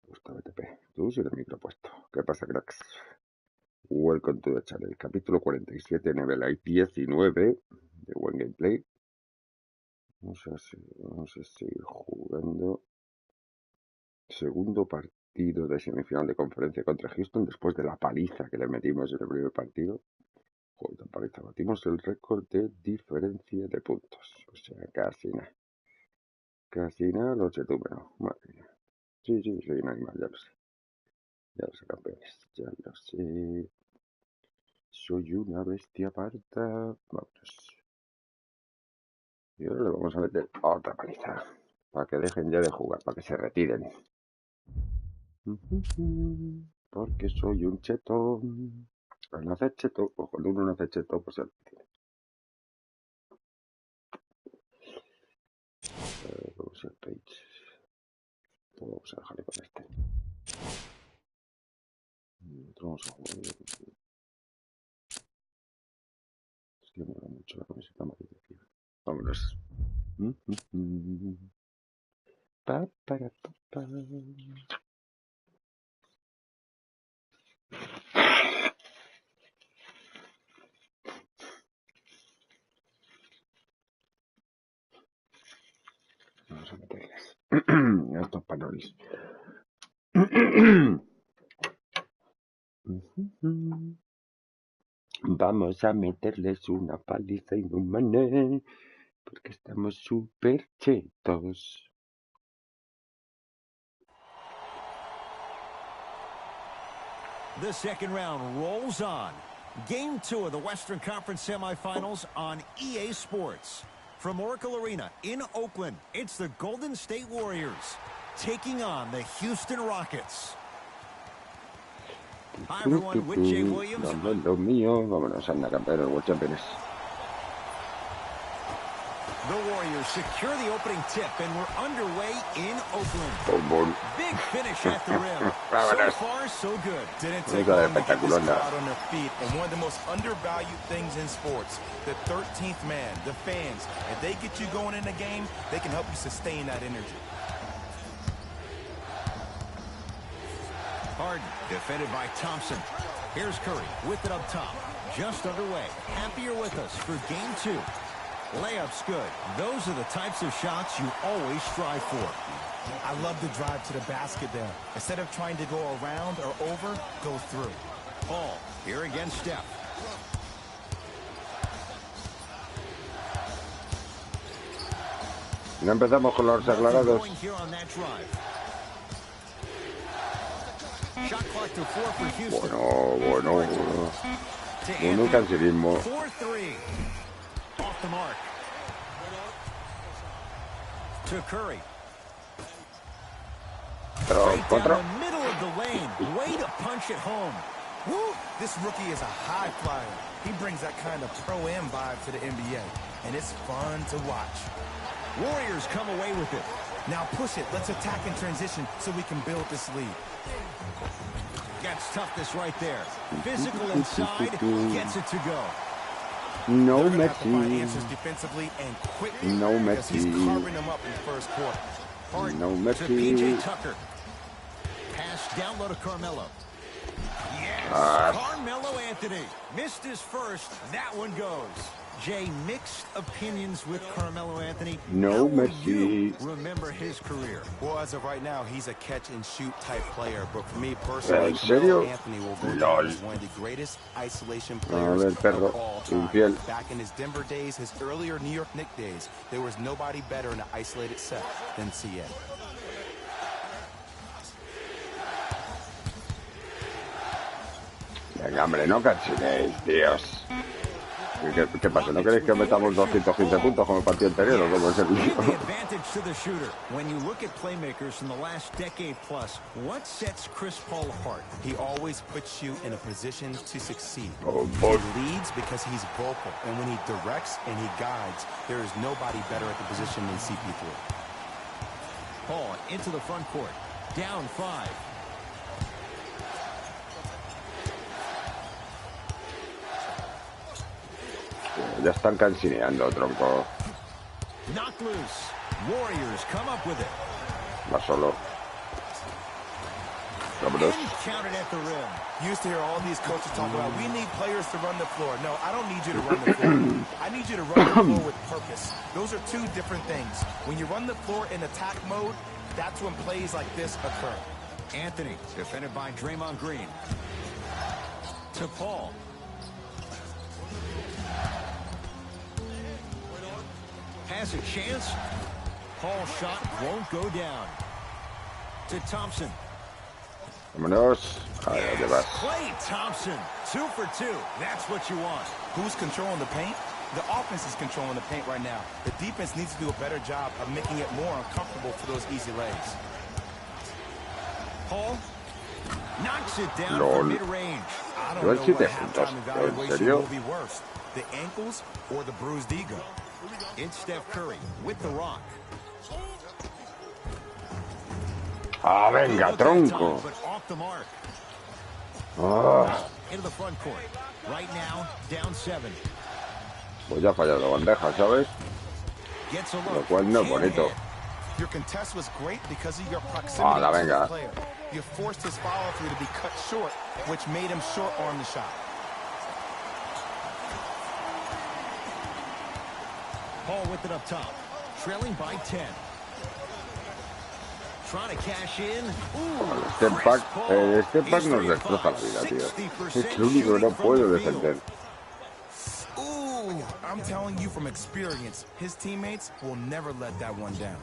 Puesto BTP. Tú sin el micro puesto. ¿Qué pasa, cracks? Welcome to the channel. Capítulo 47, nivel 19 de buen gameplay. Vamos a seguir jugando. Segundo partido de semifinal de conferencia contra Houston después de la paliza que le metimos en el primer partido. Joder, paliza. Batimos el récord de diferencia de puntos. O sea, casi nada. Casi nada, lo sé tú, pero madre mía. Sí, soy un animal, ya lo sé. Ya lo sé, campeones. Ya lo sé. Soy una bestia parda. Vámonos. Y ahora le vamos a meter otra paliza. Para que dejen ya de jugar, para que se retiren. Porque soy un cheto. Al nacer cheto, o cuando uno nace cheto, pues se retiene. Vamos a page. Vamos a dejarle con este. Vamos a jugar. Es que me da mucho la camiseta amarilla, tío. Vámonos. Para. Vamos a meterles a estos panolis. Vamos a meterles una paliza inhumana porque estamos súper chetos. The second round rolls on. Game 2 of the Western Conference semifinals on EA Sports. From Oracle Arena in Oakland, it's the Golden State Warriors taking on the Houston Rockets. Hi everyone, with Jay Williams. No, lo mío. Vámonos, anda, campeón, el World Champions. The Warriors secure the opening tip, and we're underway in Oakland. Big finish at the rim. So far, so good. Didn't take long to get this crowd on their feet. And one of the most undervalued things in sports, the 13th man, the fans. If they get you going in the game, they can help you sustain that energy. Harden, defended by Thompson. Here's Curry with it up top. Just underway. Happier with us for game 2. Layup's good. Those are the types of shots you always strive for. I love the drive to the basket there. Instead of trying to go around or over, go through. Paul, here against Steph. No empezamos con los aclarados. Bueno, cancelismo. 4-3. Off the mark. To Curry. Pero Right contra. down the middle of the lane. Way to punch it home. Woo! This rookie is a high flyer. He brings that kind of pro-am vibe to the NBA, and it's fun to watch. Warriors come away with it. Now push it. Let's attack in transition so we can build this lead. Gets toughness right there. Physical inside, gets it to go. No They're gonna have to find Messi. answers defensively and quickly. No because he's Messi. carving them up in the first quarter. Harden No to Messi. PJ Tucker. Pass down low to Carmelo. Yes, Carmelo Anthony. Missed his first. That one goes. Jay, mixed opinions with Carmelo Anthony. No How will Messi. you remember his career? Well, as of right now, he's a catch-and-shoot type player. But for me personally, ¿En serio? Carmelo Anthony will go Lol. down as one of the greatest isolation A players ver, perro, of all time. infiel. Back in his Denver days, his earlier New York Knicks days, there was nobody better in an isolated set than CA. Venga, hombre, no cansinéis, tíos. ¿Qué pasa? ¿No queréis que metamos 215 puntos como el partido anterior o cómo es el Give lío? the advantage to the shooter. When you look at playmakers from the last decade plus, what sets Chris Paul apart? He always puts you in a position to succeed. Oh, He boy. leads because he's vocal, and when he directs and he guides, there is nobody better at the position than CP3. Paul into the front court. Down 5. Ya están cansineando, tronco. Knocked loose. Warriors come up with it. Va solo. Vámonos. And counted at the rim. You used to hear all these coaches talk about, we need players to run the floor. No, I don't need you to run the floor. I need you to run the floor with purpose. Those are two different things. When you run the floor in attack mode, that's when plays like this occur. Anthony, defended by Draymond Green. To Paul. Has a chance. Paul's shot won't go down. To Thompson. Vámonos. Ahí te vas. Klay Thompson, 2 for 2. That's what you want. Who's controlling the paint? The offense is controlling the paint right now. The defense needs to do a better job of making it more uncomfortable for those easy lays. Paul knocks it down Lol. from mid-range. I don't know what 7 halftime puntos. ¿En evaluation serio? will be worse, the ankles or the bruised ego. It's Steph Curry with the rock. Ah, venga, tronco. But off the mark. Ah, Into the front court. Right now, down 7. pues ya ha fallado bandeja, ¿sabes? Gets a Lo look. cual no es Can't bonito. hit. Your contest was great because of your proximity Hala, to venga. the player. You forced his follow-through to be cut short, which made him short-arm the shot. Paul with it up top. Trailing by 10. Trying to cash in. Ooh, Step Chris back, Paul. el step back He's nos 3 destroza of la vida, 5, tío. 60% Es lo único que no shooting puedo from the field. defender. Ooh, I'm telling you from experience, his teammates will never let that one down.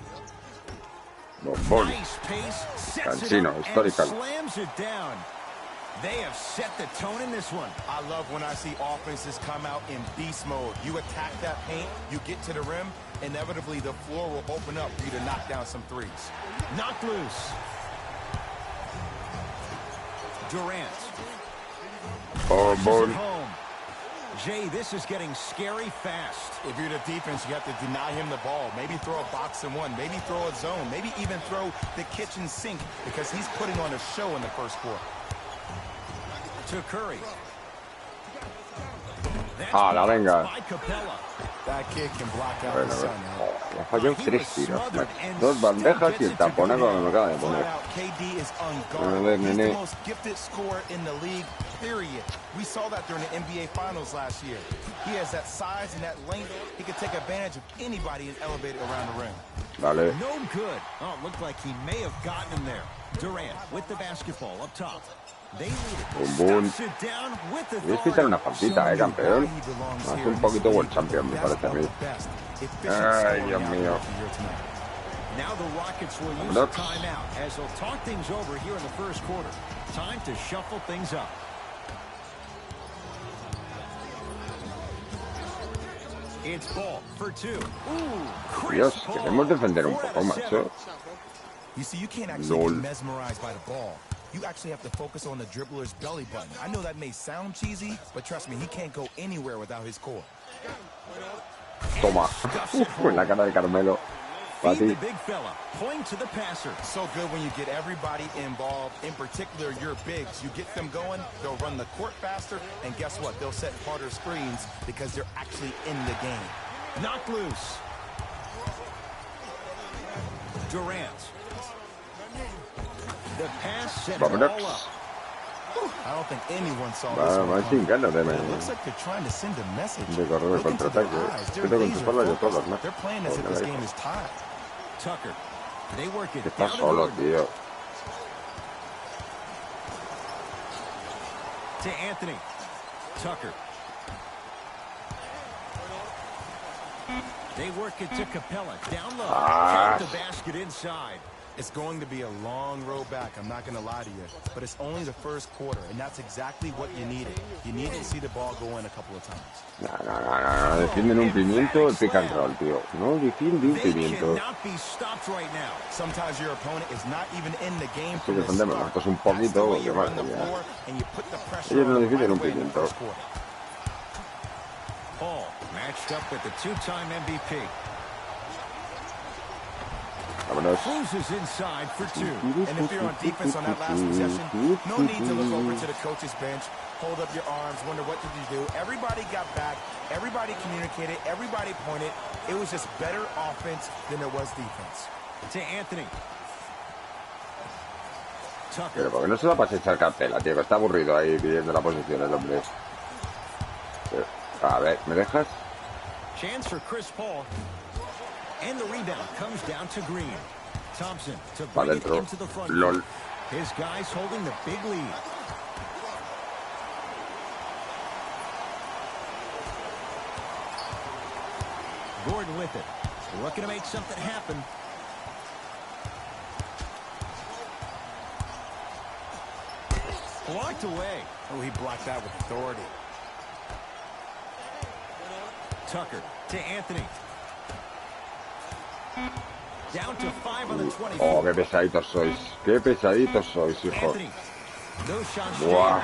Bombón. Nice pace, sets it Cansino, up and historical. slams it down. They have set the tone in this one. I love when I see offenses come out in beast mode. You attack that paint, you get to the rim, inevitably the floor will open up for you to knock down some threes. Knocked loose. Durant. Bombón. Home. Jay, this is getting scary fast. If you're the defense, you have to deny him the ball. Maybe throw a box and one. Maybe throw a zone. Maybe even throw the kitchen sink because he's putting on a show in the first quarter. To Curry. Hala, venga. By Capella. That kid can block out Bueno, the sun. le ha fallado 3 tiros, macho. 2 bandejas y el taponazo que me acaba de poner. KD is A ver, unguardable. He's nene. the most gifted scorer in the league, period. We saw that during the NBA Finals last year. He has that size and that length. He can take advantage of anybody and elevate it around the rim. Dale. No good. Oh, it looked like he may have gotten him there. Durant with the basketball up top. They lead it. Boom. Stops it down with the Tienes que echar una faltita, campeón. Hace un poquito World Champion, me parece a mí. Ay, Dios mío. Now the Rockets will use Vámonos. a timeout as they'll talk things over here in the first quarter. Time to shuffle things up. It's ball for 2. Ooh, Chris Dios, Paul. queremos defender un 4 poco, out of 7. macho. You see, you can't actually Lol. get mesmerized by the ball. You actually have to focus on the dribbler's belly button. I know that may sound cheesy, but trust me, he can't go anywhere without his core. Toma. En la cara de Carmelo. Para Feed the ti. big fella. Point to the passer. So good when you get everybody involved, in particular your bigs. You get them going, they'll run the court faster, and guess what? They'll set harder screens because they're actually in the game. Knocked loose. Durant. The pass set it all Vámonos. up. I don't think anyone saw Va, this va one sin coming. ganas de, It looks like they're trying to send a message. de correr el Look into their contraataque. eyes. Que They're tengo en tu laser espalda y focused. todas, ¿no? They're playing as if this game is tied. Tucker. They work it Que está down to solo, Gordon. tío. To Anthony. Tucker. They work it to Capella. Down low. Ah. Count the basket inside. It's going to be a long road back, I'm not going to lie to you. But it's only the first quarter, and that's exactly what you needed. You needed to see the ball go in a couple of times. No. Defienden un pimiento el pick and roll, tío. No defiende un They pimiento. cannot be stopped right now. Sometimes your opponent is not even in the game Sí, from the defendemos start. nosotros un That's the poquito, way you porque run the madre mía. floor, and you put the pressure Ellos no on defienden un right away in the pimiento. first quarter. Paul matched up with the two-time MVP. Vámonos. Cruises inside for 2. And if you're on defense on that last possession, no need to look over to the coach's bench, hold up your arms, wonder what did you do. Everybody got back, everybody communicated, everybody pointed. It was just better offense than it was defense. To Anthony. Pero ¿por qué no se va a echar cartela, tío? Que está aburrido ahí pidiendo la posición el hombre. A ver, ¿me dejas? Chance for Chris Paul. And the rebound comes down to Green. Thompson to bring it into the front. LOL. His guys holding the big lead. Gordon with it. Looking to make something happen. Blocked away. Oh, he blocked that with authority. Tucker to Anthony. Down to 5 on the 20. Oh, qué pesaditos sois. Qué pesaditos sois, hijo. Buah.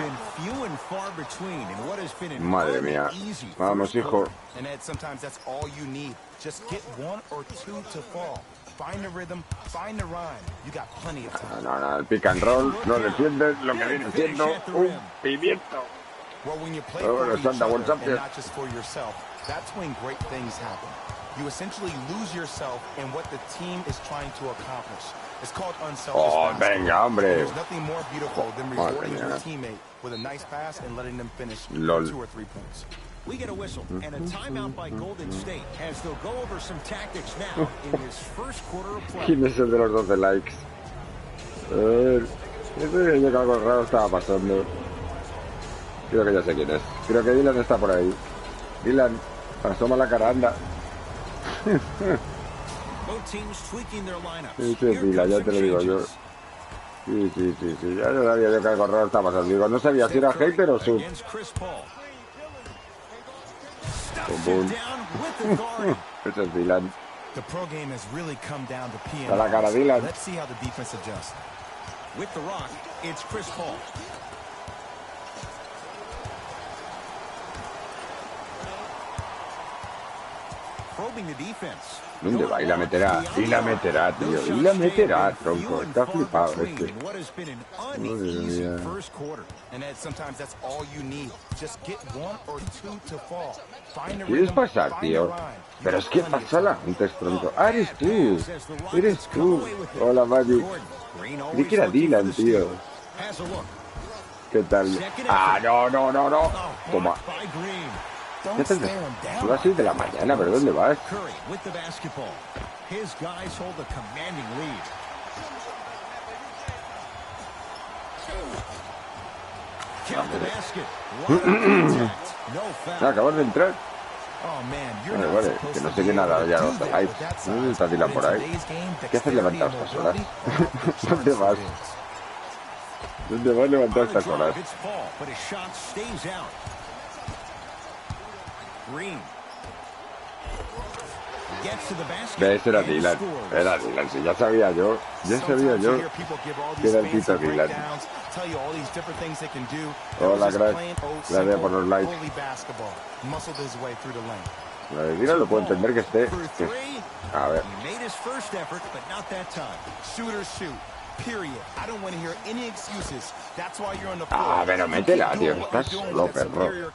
Madre mía. Vamos, hijo. And Ed, sometimes that's all you need. Just get one or two to fall. Find the rhythm, find the rhyme. You got plenty of time. No, el pick and roll no defiende lo que viene siendo un pimiento. Well, when you play for each Santa, other and not just for yourself, that's when great things happen. You essentially lose yourself in what the team is trying to accomplish. It's called unselfish basketball. Venga, hombre. There's nothing more beautiful than rewarding your teammate with a nice pass and letting them finish 2 or 3 points. We get a whistle and a timeout by Golden State as they'll go over some tactics now in this first quarter of play. ¿Quién es el de los 12 likes? Ese que algo raro estaba pasando. Creo que ya sé quién es. Creo que Dylan está por ahí. Dylan, asoma la cara, anda. Ese es Dylan, ya te lo digo yo. Sí. Ya no sabía yo que algo raro estaba pasando. Digo, no sabía si era hater o sub. Ese es Dylan. A la cara, Dylan. With the rock, it's Chris Paul. Probing the defense. ¿Dónde va? Y la meterá, tío. Y la meterá, tronco. Está flipado este. ¿Quieres pasar, tío? Pero es que pásala antes, tronco. Ah, eres tú. Hola, Magic. Creí que era Dylan, tío. ¿Qué tal? Ah, no. Toma. ¿Qué haces? Son las 6 de la mañana, ¿pero dónde vas? Acabas de entrar. Vale, que no sé qué nada ya los likes. ¿No está Dylan por ahí? ¿Qué haces levantar estas horas? ¿Dónde vas? ¿Dónde vas a levantar estas horas? ¿Ves? Era Dylan, sí, ya sabía yo que era el Tito Dylan. Hola, crack, gracias por los likes. La de Dylan lo puedo entender que esté... A ver. Ah, pero métela, tío, estás solo, perro.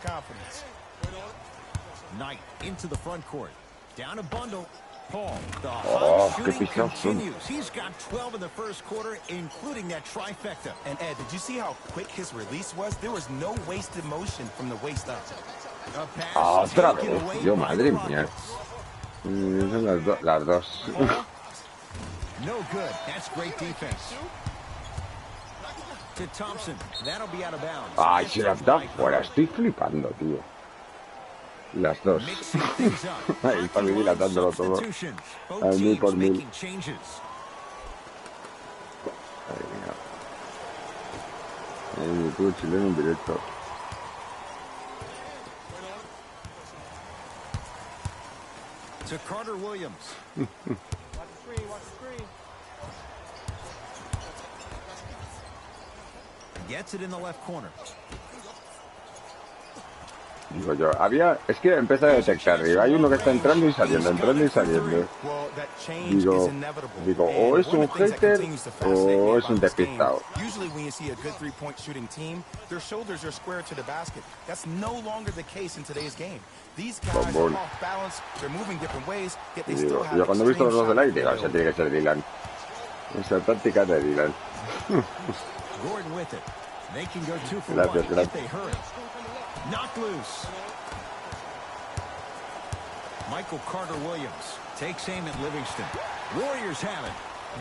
Knight into the front court. Down a bundle. Paul, the hot shooting continues. He's got 12 in the first quarter, including that trifecta. And Ed, did you see how quick his release was? There was no wasted motion from the waist up. Otra vez, tío, madre mía. Son las dos. No good. That's great defense. To Thompson. That'll be out of bounds. Ay, se las da fuera. Estoy flipando, tío. Las dos. Ahí está mi dilatándolo todo. Al 1000 por 1000. En YouTube chileno en directo. To Carter Williams. Watch the screen. Gets it in the left corner. Digo yo, es que empieza a detectar, digo, hay uno que está entrando y saliendo. Digo, o es un hater o es un despistado. Bombón. Y digo, yo cuando he visto los dos de like, digo, ese tiene que ser Dylan. Esa táctica de Dylan. Gordon with it. They can go 2 for 1 if they hurry. Knocked loose. Michael Carter-Williams takes aim at Livingston. Warriors have it.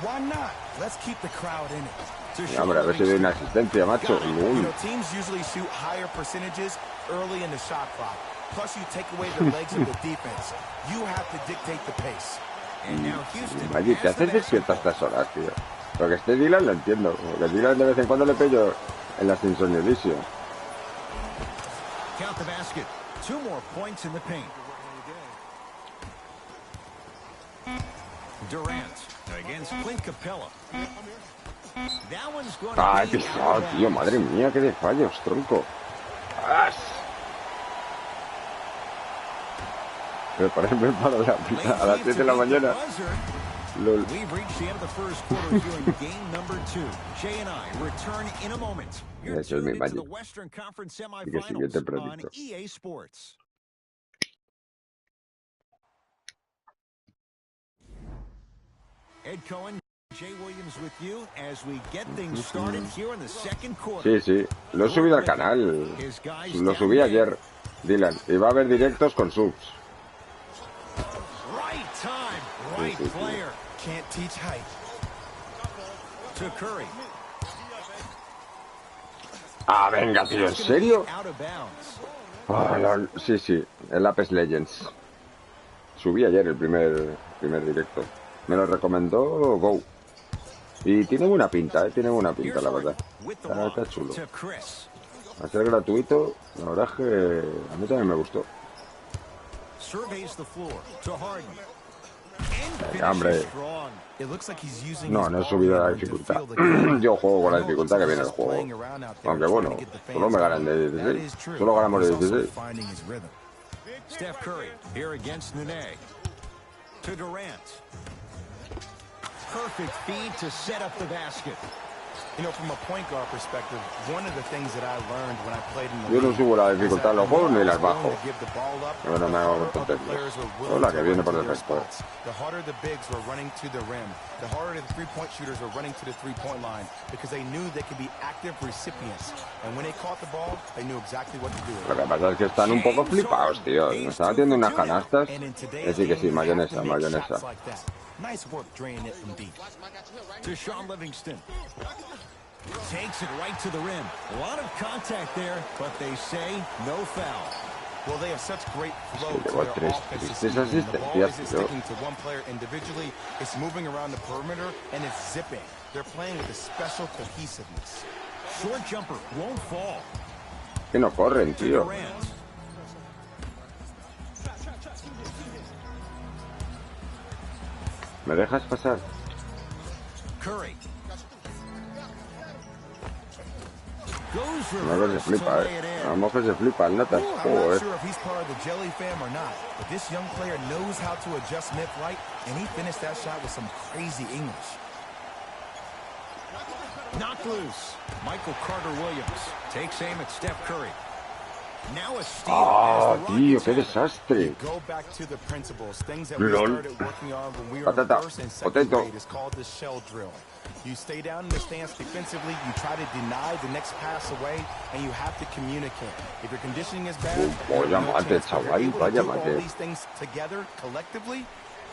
Why not? Let's keep the crowd in it. Hombre, a ver si doy una asistencia, macho. You know, teams usually shoot higher percentages early in the shot clock. Plus, you take away the legs of the defense. You have to dictate the pace. And now Houston. Oye, ¿qué haces despierto a estas horas, tío? Porque este Dylan lo entiendo. Porque Dylan de vez en cuando le pello en las insomnio. Count the basket. 2 more points in the paint. Durant against Clint Capella. That one's going Ay, pisado, tío, madre mía, qué de fallos, tronco. ¡As! Me parece para a las 7 de la mañana. Lol. We've reached the end of the first quarter here in game number 2. Jay and I return in a moment. You're tuned into the Western Conference semifinals on EA Sports. Ed Cohen, Jay Williams with you as we get things started here in the second quarter. Sí, sí, lo he subido al canal. Lo subí ayer, Dylan. Y va a haber directos con subs. Right time, right player. Can't teach height. To Curry. Ah, venga, tío, ¿en serio? Oh, sí, sí, el Apex Legends. Subí ayer el primer directo. Me lo recomendó Go. Y tiene buena pinta, tiene buena pinta, la verdad. Está chulo. A ser gratuito, la verdad es que a mí también me gustó. Venga, hombre. No, no he subido la dificultad. Yo juego con la dificultad que viene el juego. Aunque bueno, solo me ganan de 16. Solo ganamos de 16. Steph Curry here against Nene. To Durant. Perfect feed to set up the basket. You know, from a point guard perspective, one of the things that I learned when I played in the Yo no subo la dificultad en los juegos ni las bajo. No, no me hago tonterías. No, la que viene por defecto. The harder the bigs were running to the rim, the harder the three-point shooters were running to the three-point line because they knew they could be active recipients. And when they caught the ball, they knew exactly what to do. Lo que pasa es que están un poco flipados, tío. Me están haciendo unas canastas. Sí, que sí, mayonesa, mayonesa. Nice work draining it from deep. To Sean Livingston. Takes it right to the rim. A lot of contact there, but they say no foul. Well, they have such great flow to their offensive scheme. The ball isn't sticking to one player individually. It's moving around the perimeter, and it's zipping. They're playing with a special cohesiveness. Short jumper won't fall. Que no corren, tío. ¿Me dejas pasar? Curry. No, que se flipa, Vamos que se flipa, notas. I'm not sure if he's part of the Jelly fam or not, but this young player knows how to adjust mid-flight, and he finished that shot with some crazy English. Knocked loose. Michael Carter-Williams takes aim at Steph Curry. Now a steal. Ah, tío, qué desastre. Go back to the principles, things that we started working on when we were in first and second grade. It's called the shell drill. You stay down in the stance defensively, you try to deny the next pass away, and you have to communicate. If your conditioning is bad, vaya mate, chaval, vaya all mate. these things together, collectively,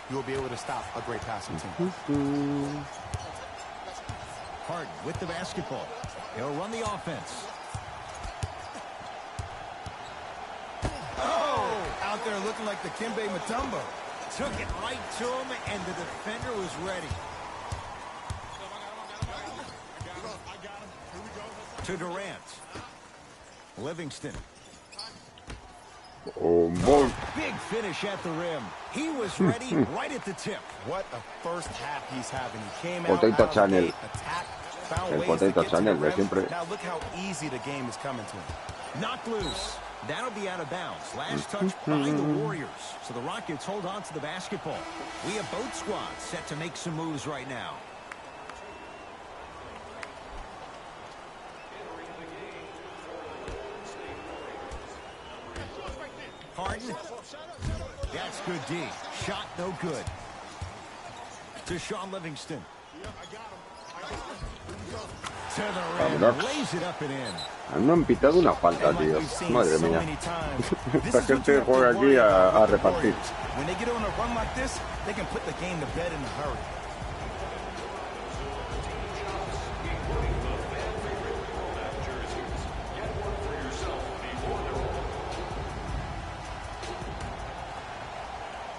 you will be able to stop a great passing team. Harden with the basketball. He'll run the offense. Oh, out there looking like the Kimbe Mutombo. Took it right to him, and the defender was ready. To Durant. Livingston. Oh, boy. Big finish at the rim. He was ready right at the tip. What a first half he's having. He came Potato out Channel. attack, found El ways to Potato get to Channel the de rim. siempre. Now look how easy the game is coming to him. Knocked loose. That'll be out of bounds. Last touch by the Warriors. So the Rockets hold on to the basketball. We have both squads set to make some moves right now. Harden. That's good D. Shot no good. To Sean Livingston. Vámonos. No han pitado una falta, tío. Madre mía. Esta gente juega aquí a repartir.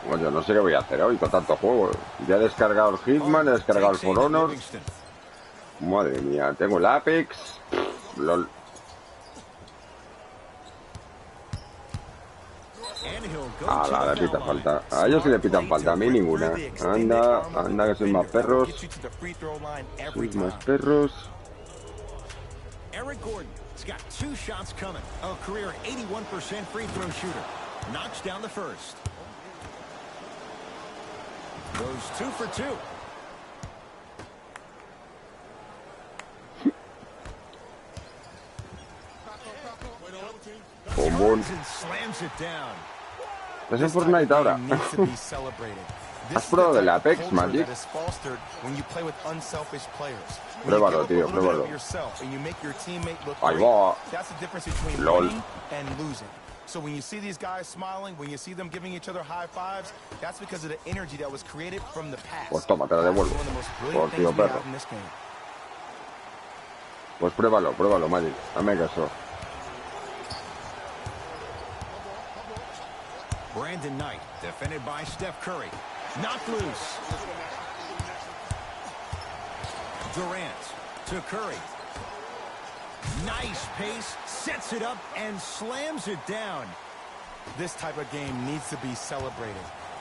Bueno, yo no sé qué voy a hacer hoy con tanto juego. Ya he descargado el Hitman, he descargado el For Honor. Madre mía, tengo el Apex. LOL. Le pita falta. A ellos sí le pitan falta, a mí ninguna. Anda, que sois más perros. Sois más perros. Eric Gordon's got 2 shots coming. A career 81% free throw shooter. Knocks down the first. Goes 2 for 2. Slams it down. Es en Fortnite ahora. ¿Has probado el Apex, Magic? Pruébalo, tío, pruébalo. Ahí va. LOL. So when you see these guys smiling, when you see them giving each other high fives, that's because of the energy that was created from the past. Pues toma, te la devuelvo. Por tío perro. Pues pruébalo, Magic. Dame caso. Brandon Knight, defended by Steph Curry. Knocked loose. Durant to Curry. Nice pace, sets it up and slams it down. This type of game needs to be celebrated.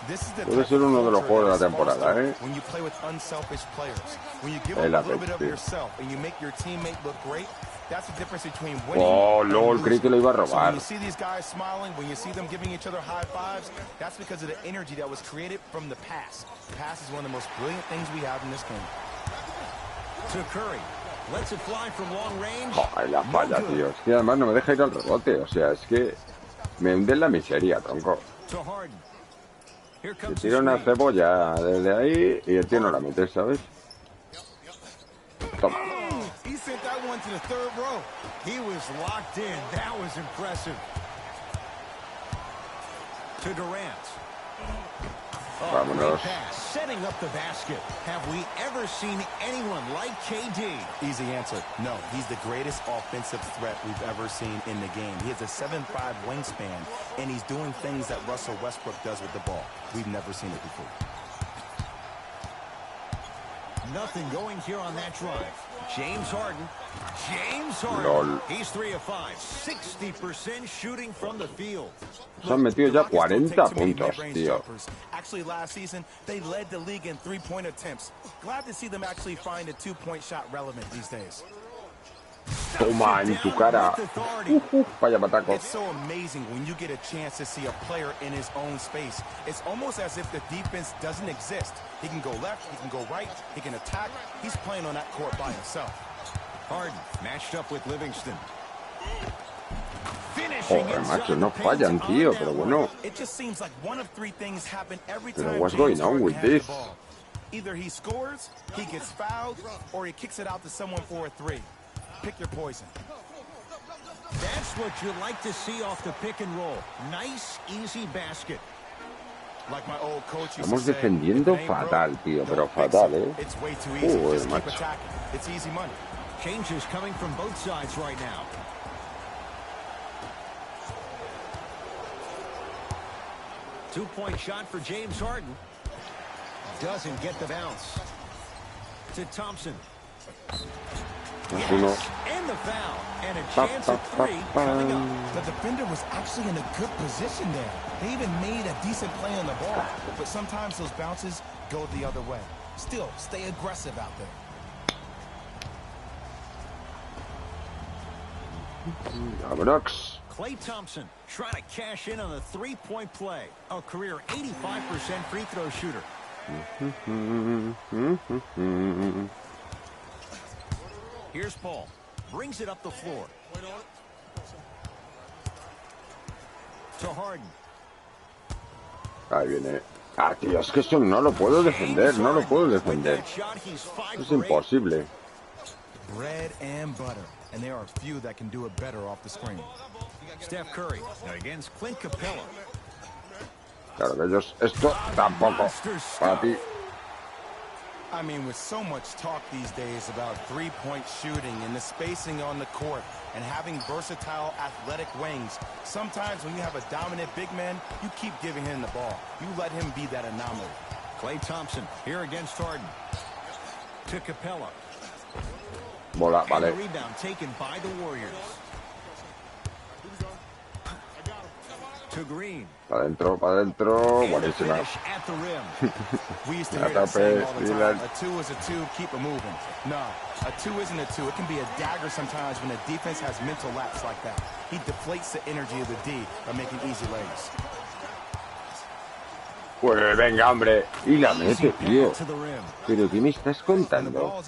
This is the Puede ser uno de los juegos de la temporada, ¿eh? When you play with unselfish players, when you give them a little bit of yourself and you make your teammate look great, that's the difference between winning. Oh, LOL, creí que lo iba a robar. So when you see these guys smiling, when you see them giving each other high fives, that's because of the energy that was created from the past. The past is one of the most brilliant things we have in this game. To Curry. Lets it fly from long range. Joder, la falla, tío. Es que además no me deja ir al rebote. O sea, es que me hunde en la miseria, tronco. Te tiro una cebolla desde ahí y el tío no la mete, ¿sabes? Toma. Vámonos. Setting up the basket. Have we ever seen anyone like KD? Easy answer. No, he's the greatest offensive threat we've ever seen in the game. He has a 7'5" wingspan, and he's doing things that Russell Westbrook does with the ball. We've never seen it before. Nothing going here on that drive. James Harden. LOL. He's 3 of 5. 60% shooting from the field. Se han metido ya 40 puntos, tío. Actually, last season, they led the league in 3-point attempts. Glad to see them actually find a 2-point shot relevant these days. Toma en tu cara. Vaya pataco. It's so amazing when you get a chance to see a player in his own space. It's almost as if the defense doesn't exist. He can go left, he can go right, he can attack. He's playing on that court by himself. Harden matched up with Livingston. Joder, macho, no fallan, tío, pero bueno. It just seems like one of 3 things happen every Pero time. what's going on with this? Either he scores, he gets fouled, or he kicks it out to someone for a 3. Pick your poison. That's what you like to see off the pick and roll. Nice, easy basket. Like my old coach used to Estamos say, defendiendo fatal, tío, pero fatal, ¿eh? It's way too easy. Just keep macho. attacking. It's easy money. Changes coming from both sides right now. Two-point shot for James Harden. Doesn't get the bounce. To Thompson. Uno. And the foul. And a chance at 3 coming up. The defender was actually in a good position there. They even made a decent play on the ball. But sometimes those bounces go the other way. Still, stay aggressive out there. Vámonos. Klay Thompson trying to cash in on a 3-point play. A career 85% free throw shooter. Here's Paul. Brings it up the floor. To Harden. Ahí viene. Ah, tío, es que eso no lo puedo defender, no lo puedo defender. Es imposible. Bread and butter, and there are few that can do it better off the screen. Steph Curry against Clint Capella. Claro que ellos, esto tampoco. Para ti. I mean, with so much talk these days about three-point shooting and the spacing on the court and having versatile athletic wings, sometimes when you have a dominant big man, you keep giving him the ball. You let him be that anomaly. Klay Thompson here against Harden. To Capella. Bola, vale. And the rebound taken by the Warriors. To Green. Para adentro, buenísima. At the rim. We used to hear that saying all the time. A two is a two, keep it moving. No, a two isn't a two. It can be a dagger sometimes when a defense has mental lapse like that. He deflates the energy of the D by making easy lays. Pues venga, hombre. Y la mete, tío. Pero ¿qué me estás contando?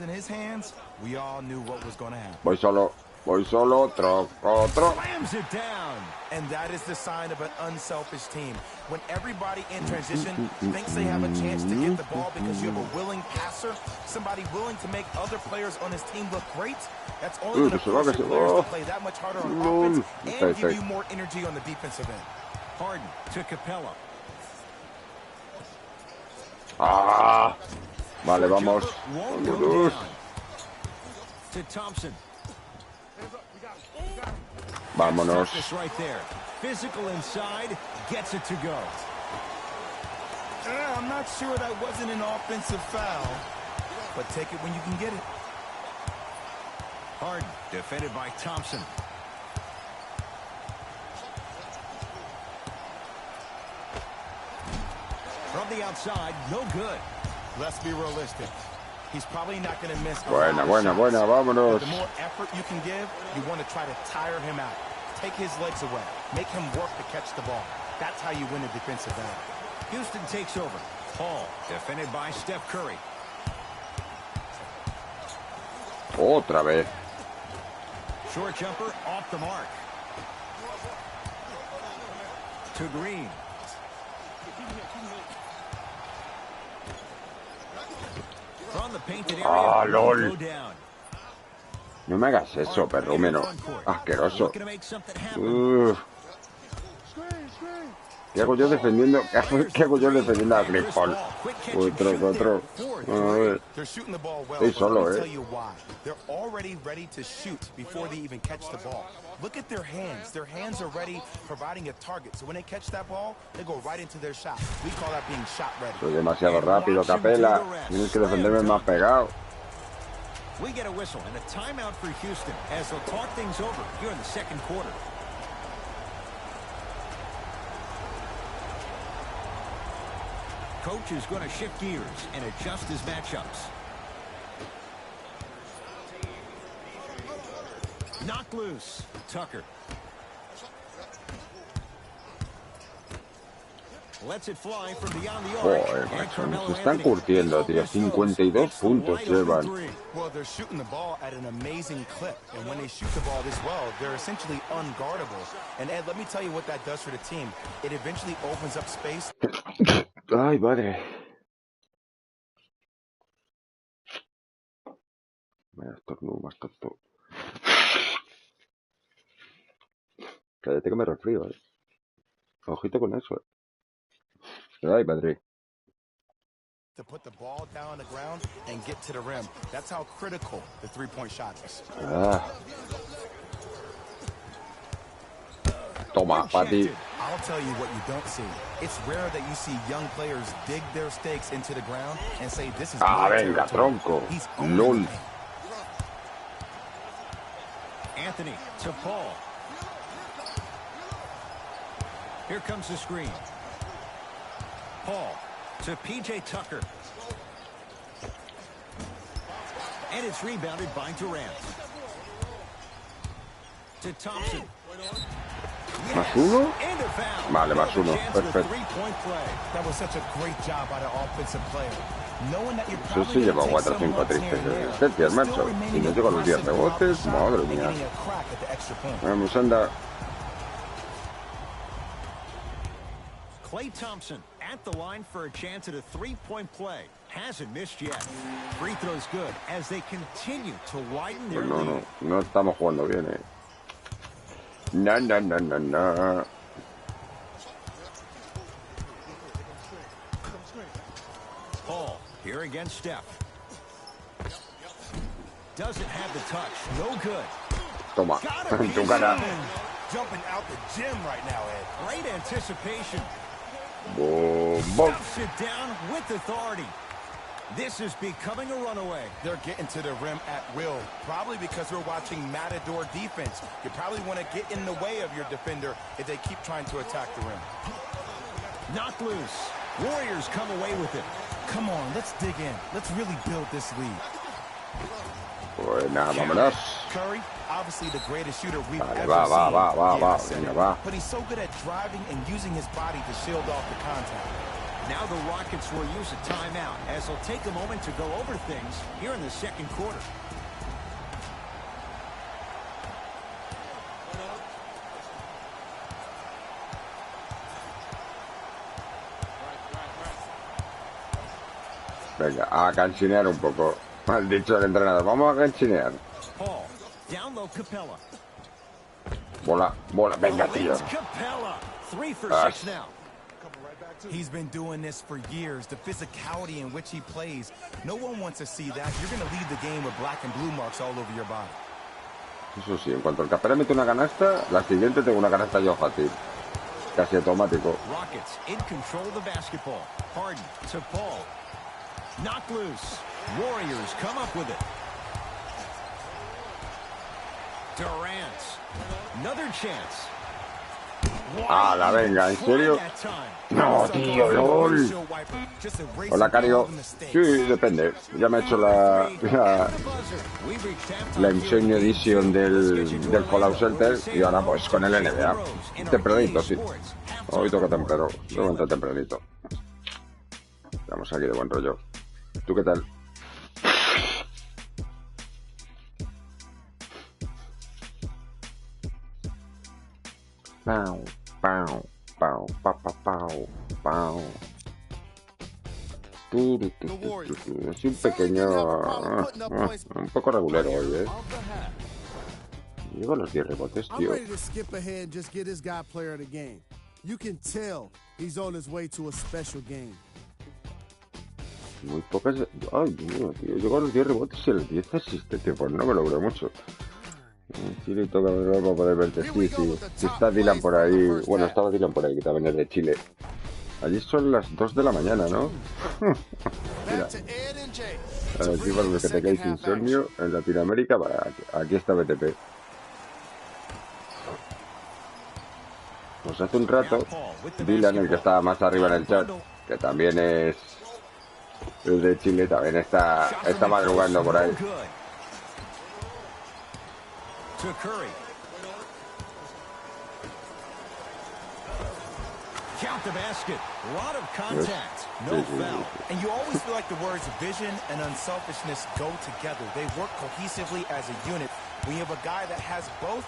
Voy solo, troco. And that is the sign of an unselfish team. When everybody in transition thinks they have a chance to get the ball because you have a willing passer, somebody willing to make other players on his team look great, that's only going to push your players to play that much harder on offense and give you more energy on the defensive end. Harden to Capella. Ah, vale, vamos. To Thompson. Vámonos. Right there. Physical inside, gets it to go. I'm not sure that wasn't an offensive foul, but take it when you can get it. Harden, defended by Thompson. From the outside, no good. Let's be realistic. He's probably not going to miss. Buena, vámonos. The more effort you can give, you want to try to tire him out. Take his legs away. Make him work to catch the ball. That's how you win a defensive battle. Houston takes over. Paul, defended by Steph Curry. Otra vez. Short jumper off the mark. To Green. Ah, LOL. No me hagas eso, perrúmeno. Asqueroso. ¿Qué hago yo defendiendo? ¿Qué hago yo defendiendo a Chris Paul? Otro. Estoy solo, They're already ready to shoot before they even catch the ball. Look at their hands. Their hands are ready, providing a target. So when they catch that ball, they go right into their shot. We call that being shot ready. Soy demasiado rápido, Capela. Tienes que defenderme más pegado. We get a whistle and a timeout for Houston as they'll talk things over here in the second quarter. Coach is going to shift gears and adjust his matchups. Knocked loose. Tucker. Lets it fly from beyond the arc. Se están curtiendo, tío. 52 puntos llevan. Well, they're shooting the ball at an amazing clip. And when they shoot the ball this well, they're essentially unguardable. And Ed, let me tell you what that does for the team. It eventually opens up space. Ay, madre. Vaya estornudo más tonto. Cállate que me resfrío, Ojito con eso, Ay, madre. To put the ball down on the ground and get to the rim. That's how critical the three-point shot is. Toma, Pati. I'll tell you what you don't see. It's rare that you see young players dig their stakes into the ground and say, this is venga, tronco. LOL. Anthony to Paul. Here comes the screen. Paul to P.J. Tucker. And it's rebounded by Durant. To Thompson. ¿Más uno? Vale, más uno. Perfecto. That was such a great job by the offensive player. Eso sí lleva 4 o 5 tristes asistencias, macho. Y no llego a los 10 rebotes, madre mía. Vamos, anda. Klay Thompson at the line for a chance at a three-point play. Hasn't missed yet. Free throw's good as they continue to widen their lead. No estamos jugando bien, No. Paul, here against Steph. Doesn't have the touch. No good. Toma, en tu cara. Jumping out the gym right now, Ed. Great anticipation. Boom. Stuffs it down with authority. This is becoming a runaway. They're getting to the rim at will, probably because we're watching Matador defense. You probably want to get in the way of your defender if they keep trying to attack the rim. Knocked loose. Warriors come away with it. Come on, let's dig in. Let's really build this lead. Pues nada, vámonos. Curry, obviously the greatest shooter we've ever seen. Va. But he's so good at driving and using his body to shield off the contact. Now the Rockets will use a timeout as they'll take a moment to go over things here in the second quarter. Venga, a canchinear un poco. Mal dicho el entrenador, vamos a canchinear. Paul, down low Capella. Bola, venga, tío. Capella, 3 for 6 now. He's been doing this for years. The physicality in which he plays. No one wants to see that. You're going to leave the game with black and blue marks all over your body. Eso sí, en cuanto el Capela mete una canasta, la siguiente tengo una canasta yo fácil. Casi automático. Rockets in control of the basketball. Harden to Paul. Knocked loose. Warriors come up with it. Durant. Another chance. La venga, ¿en serio? No, tío, LOL. Hola, Cario. Sí, depende. Ya me he hecho la Enseño Edition del Fallout Shelter y ahora pues con el NBA. Tempranito, sí. Hoy toca temprano. De momento tempranito. Estamos aquí de buen rollo. ¿Tú qué tal? Pau. Es un pequeño... un poco regulero hoy, Llego a los 10 rebotes, tío. Muy pocas... Ay, tío, llego a los 10 rebotes y a los 10 asistencias. Pues no me lo creo mucho. Chile toca para poder verte. Sí. Si está Dylan por ahí. Bueno, estaba Dylan por ahí, que también es de Chile. Allí son las 2 de la mañana, ¿no? Mira. A ver, para los que tengáis insomnio en Latinoamérica, aquí está Btp. Pues hace un rato, Dylan, el que estaba más arriba en el chat, que también es de Chile, también está madrugando por ahí. To Curry. Count the basket. A lot of contact. No foul. And you always feel like the words vision and unselfishness go together. They work cohesively as a unit. When you have a guy that has both,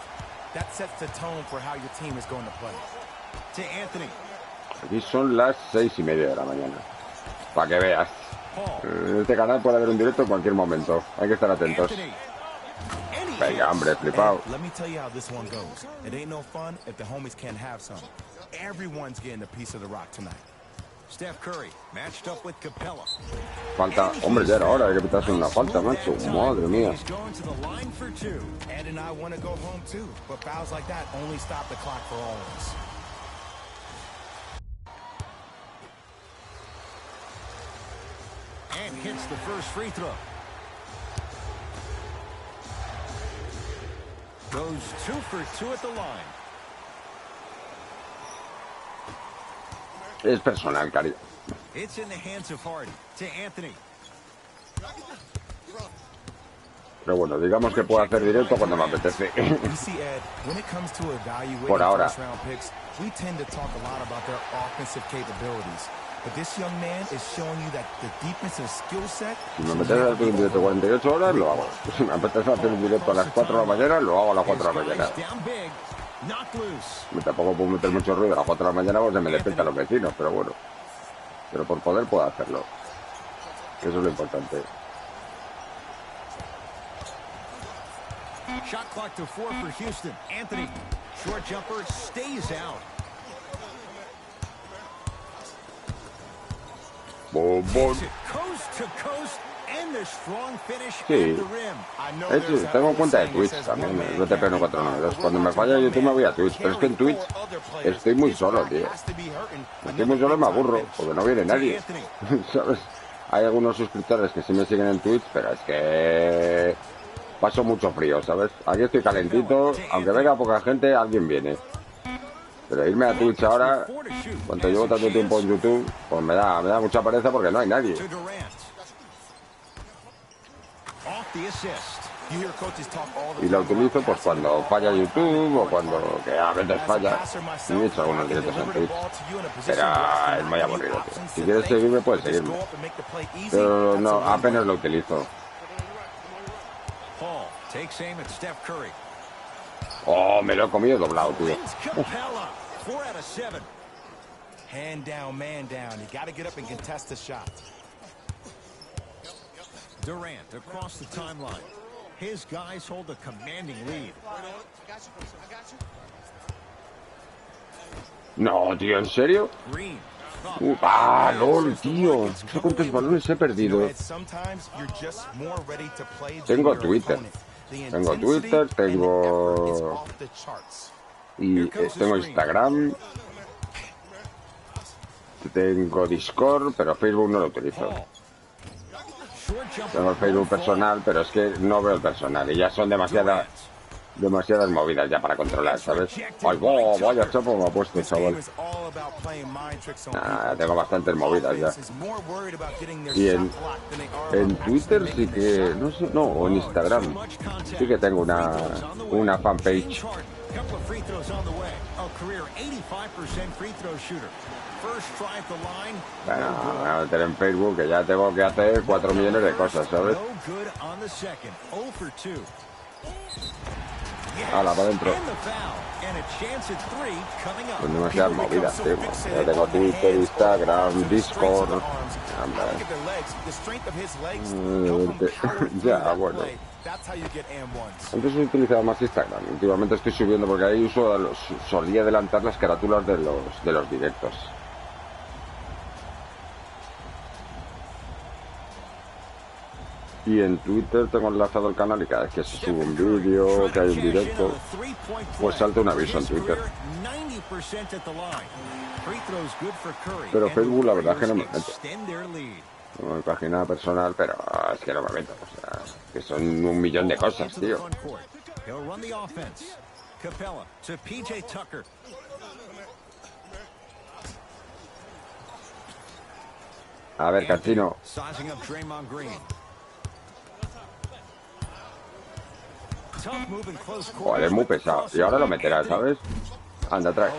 that sets the tone for how your team is going to play. To Anthony. Aquí son las 6:30 de la mañana. Para que veas. En este canal puede haber un directo en cualquier momento. Hay que estar atentos. Venga, hombre, flipado. Let me tell you how this one goes. It ain't no fun if the homies can't have some. Everyone's getting a piece of the rock tonight. Steph Curry matched up with Capella. Falta, hombre, ya era hora de que pitas una falta, macho. Madre mía. Ed and I want to go home too, but fouls like that only stop the clock for all of us. And hits the first free throw. Goes 2 for 2 at the line. Es personal, cariño. It's in the hands of Harden to Anthony. Pero bueno, digamos que puedo hacer directo cuando me apetece. Por ahora. We tend to talk a lot about their offensive capabilities. But this young man is showing you that the defensive skill set. Si me apetece hacer un directo 48 horas, lo hago. Si me apetece hacer un directo a las 4 de la mañana, lo hago a las 4 de la mañana. Tampoco puedo meter mucho ruido a las 4 de la mañana porque se me despiertan los vecinos, pero bueno. pero por poder puedo hacerlo. Eso es lo importante. Shot clock to 4 for Houston. Anthony, short jumper, stays out. Bom, bom. Coast to coast and the strong finish Sí. at the rim. Hecho, tengo cuenta de Twitch también, Btp1492. Cuando me falla YouTube me voy a Twitch, pero es que en Twitch estoy muy solo, tío. Estoy muy solo y me aburro, porque no viene nadie. ¿Sabes? Hay algunos suscriptores que sí me siguen en Twitch, pero es que paso mucho frío, ¿sabes? Aquí estoy calentito, aunque venga poca gente, alguien viene. Pero irme a Twitch ahora, cuando llevo tanto tiempo en YouTube, pues me da mucha pereza porque no hay nadie. Y la utilizo pues cuando falla YouTube o cuando, que a veces falla. Y he hecho algunos directos en Twitch. Pero es muy aburrido, tío. Si quieres seguirme, puedes seguirme. Pero no, apenas lo utilizo. Oh, me lo he comido doblado, tío. Hand down, man down. You gotta get up and contest the shot. Durant across the timeline. His guys hold a commanding lead. No, tío, ¿en serio? Green. LOL, tío. No sé cuántos balones he perdido. Tengo Twitter. Tengo Instagram. Tengo Discord, pero Facebook no lo utilizo. Tengo el Facebook personal, pero es que no veo el personal y ya son demasiadas movidas ya para controlar, ¿sabes? ¡Ay, vaya chapo me ha puesto, chaval! Tengo bastantes movidas ya. Y en Twitter sí que... No sé, no, o en Instagram. Sí que tengo una fanpage. Bueno, me voy a meter en Facebook, que ya tengo que hacer 4 millones de cosas, ¿sabes? Hala, para adentro. Pues demasiadas movidas, tío. Ya tengo Twitter, Instagram, Discord. Ya, bueno. Antes he utilizado más Instagram. Últimamente estoy subiendo porque ahí solía adelantar las carátulas de los directos. Y en Twitter tengo enlazado el canal y cada vez que se sube un vídeo, que hay un directo, pues salta un aviso en Twitter. Pero Facebook la verdad es que no me meto. Tengo mi página personal, pero es que no me meto. O sea, que son 1 millón de cosas, tío. A ver, Cantino. Joder, es muy pesado. Y ahora lo meterá, ¿sabes? Anda, atrás.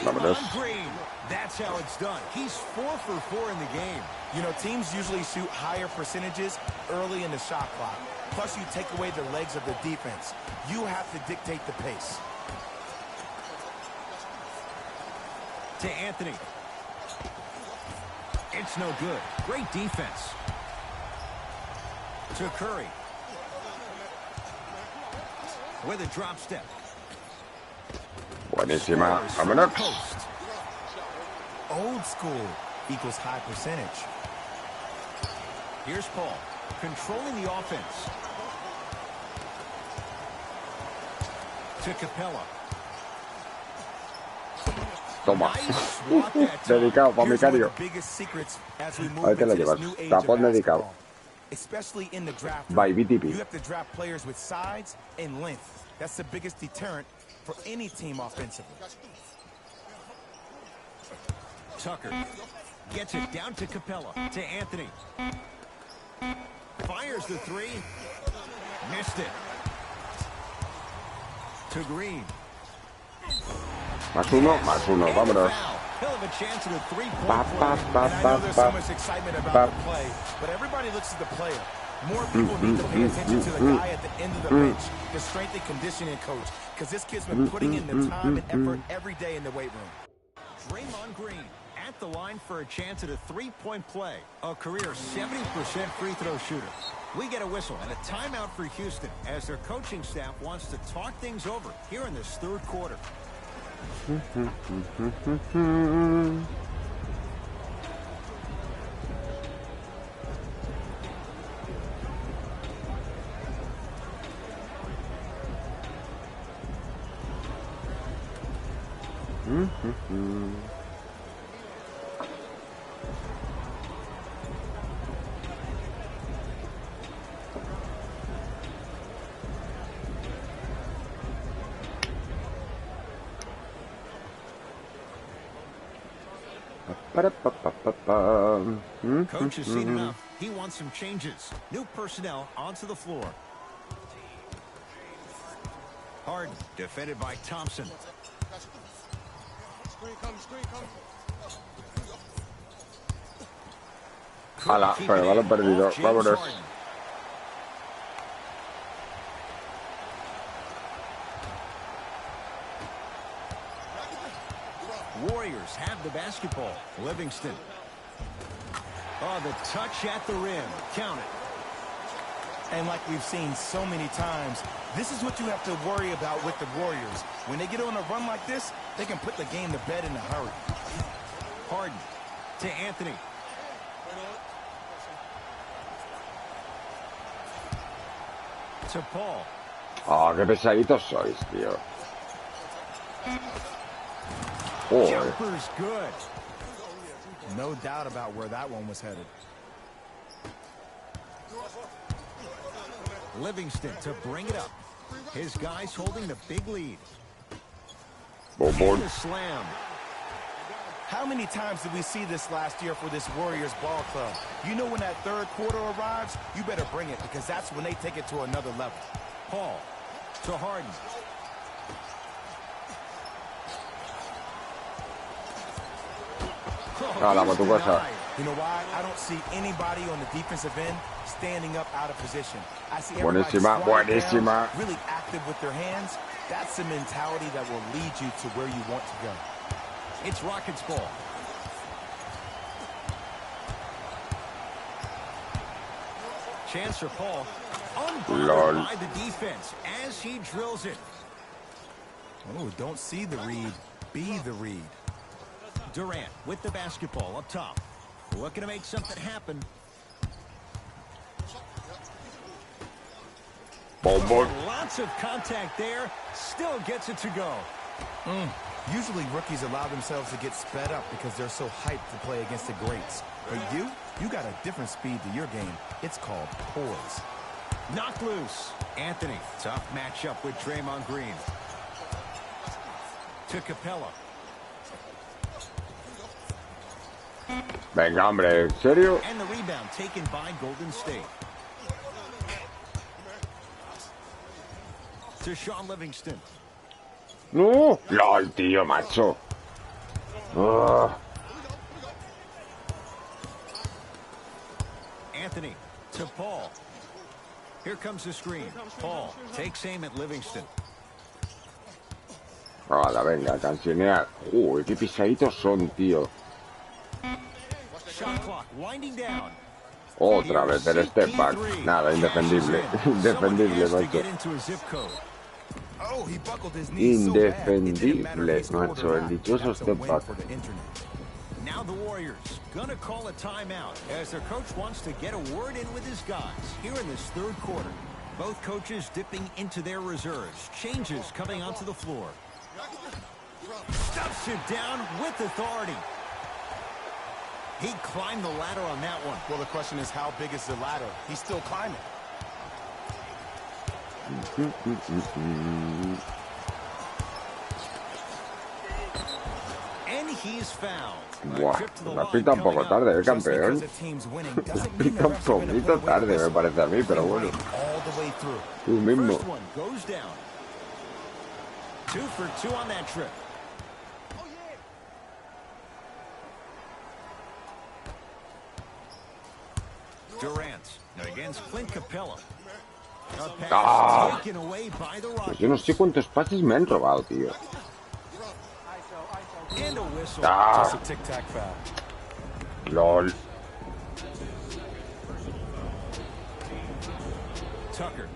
Vámonos. That's how it's done. He's 4 for 4 in the game. You know, teams usually shoot higher percentages early in the shot clock. Plus, you take away the legs of the defense. You have to dictate the pace. To Anthony. It's no good. Great defense. To Curry. With a drop step. Buenísima. Vámonos. Old school equals high percentage. Here's Paul, controlling the offense. To Capella. Toma. Dedicado para mi cario. Ahí te la llevas. Tapón dedicado. Especially in the draft. By Btp. You have to draft players with size and length. That's the biggest deterrent for any team offensively. Tucker gets it down to Capella, to Anthony. Fires the 3. Missed it. To Green. Más uno, vámonos. He'll have a chance at a 3-point Pa, pa, play. pa, I know there's pa, so much excitement about the play, but everybody looks at the player. More people need to pay attention to the guy at the end of the bench, the strength and conditioning coach. because this kid's been putting in the time and effort every day in the weight room. Draymond Green at the line for a chance at a three-point play. A career 70% free throw shooter. We get a whistle and a timeout for Houston as their coaching staff wants to talk things over here in this third quarter. Coach has seen enough. He wants some changes. New personnel onto the floor. Harden, defended by Thompson. Ala, pero balón perdido. Vámonos. Warriors have the basketball. Livingston. Oh, the touch at the rim. Count it. And like we've seen so many times, this is what you have to worry about with the Warriors. When they get on a run like this, they can put the game to bed in a hurry. Harden to Anthony. To Paul. Oh, qué pesaditos sois, tío. Jumper's good. No doubt about where that one was headed. Livingston to bring it up. His guys holding the big lead. Boom, boom. The slam. How many times did we see this last year for this Warriors ball club? You know when that third quarter arrives, you better bring it because that's when they take it to another level. Paul to Harden. You know why? I don't see anybody on the defensive end standing up out of position. I see everybody down, really active with their hands. That's the mentality that will lead you to where you want to go. It's Rockets ball. Chance for Paul. Unbothered by the defense as he drills it. Oh, don't see the read. Be the read. Durant with the basketball up top. Looking to make something happen. Lots of contact there. Still gets it to go. Usually rookies allow themselves to get sped up because they're so hyped to play against the greats. But you got a different speed to your game. It's called poise. Knocked loose. Anthony, tough matchup with Draymond Green. To Capella. Venga, hombre, ¿en serio? And the rebound taken by Golden State. To Sean Livingston. No, LOL, tío, macho. Anthony to Paul. Here comes the screen. Paul takes aim at Livingston. Hala, venga, cancionear. Uy, qué pisaditos son, tío. Shot clock winding down. Otra vez el step back. Nada, indefendible. Indefendible, macho. Indefendible, macho. El dichoso step back. Now the Warriors gonna call a timeout as their coach wants to get a word in with his guys here in this third quarter. Both coaches dipping into their reserves. Changes coming onto the floor. Stuffs it down with authority. He climbed the ladder on that one. Well, the question is, how big is the ladder? He's still climbing. And he's fouled. Buah, la pita un poco tarde, campeón. La pita un poquito tarde, me parece a mí, pero bueno. Tú mismo. First one goes down. 2 for 2 on that trip. Durant against Clint Capella. ¡Ah! Pues yo no sé cuántos pases me han robado, tío. ¡Ah! LOL. Tucker.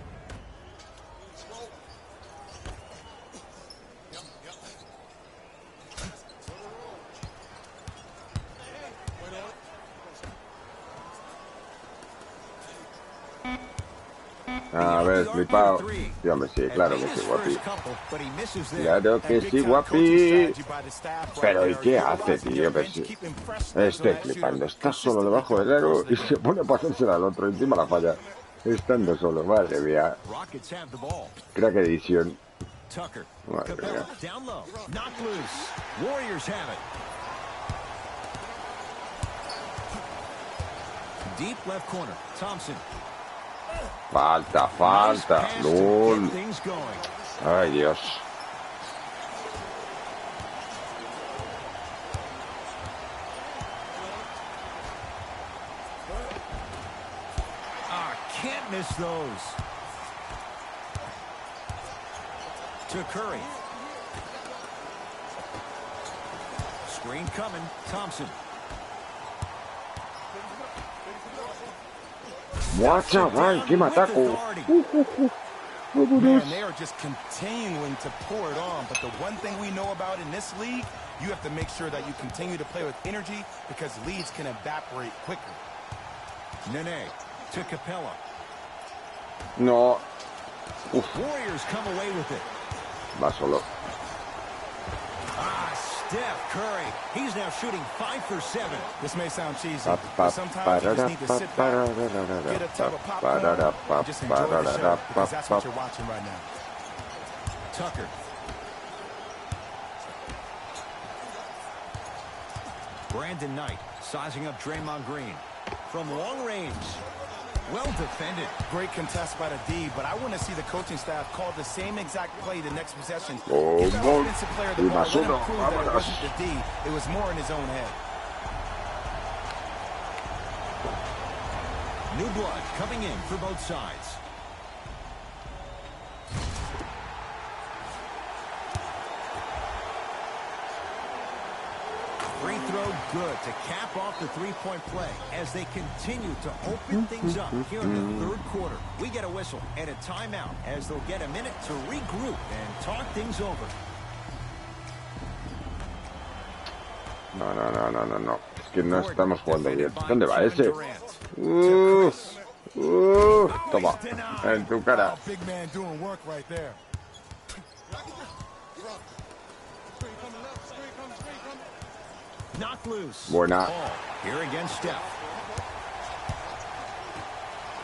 A ver, flipado. Sí, hombre, sí, claro que sí, guapi. Claro que sí, guapi. Pero ¿y qué hace, tío? Pues, estoy flipando. Está solo debajo del aro y se pone a pasársela al otro. Encima la falla. Estando solo, madre mía. Crack edición. Madre mía. Deep left corner, Thompson. Falta, falta. LOL. Ay, Dios. Can't miss those. To Curry. Screen coming. Thompson. ¡Buah, chaval! ¡Qué mataco! Man, they are just continuing to pour it on. But the one thing we know about in this league, you have to make sure that you continue to play with energy because leads can evaporate quicker. Nene to Capella. No. Uf. Warriors come away with it. Va solo. Steph Curry. He's now shooting 5 for 7. This may sound cheesy, but sometimes you just need to sit back, get a tub of popcorn, and just enjoy the show, because that's what you're watching right now. Tucker. Brandon Knight sizing up Draymond Green. From long range. Well defended. Great contest by the D, but I want to see the coaching staff call the same exact play the next possession. Oh, Give that offensive player the ball, let him prove that it wasn't the D. It was more in his own head. New blood coming in for both sides. Free throw good to cap off the three-point play as they continue to open things up here in the third quarter. We get a whistle and a timeout as they'll get a minute to regroup and talk things over. No. Es que no estamos jugando bien. ¿Dónde va ese? Toma. En tu cara. Buena.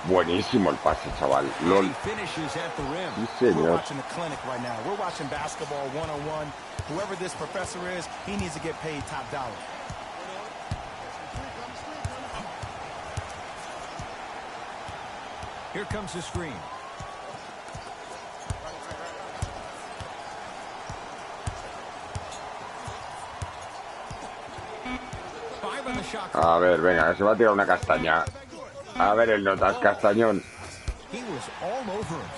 Buenísimo el pase, chaval. LOL. Sí, señor. Whoever this professor is, he needs to get paid top dollar. Here comes the screen. A ver, venga, se va a tirar una castaña. A ver el notas, castañón. He was all over him.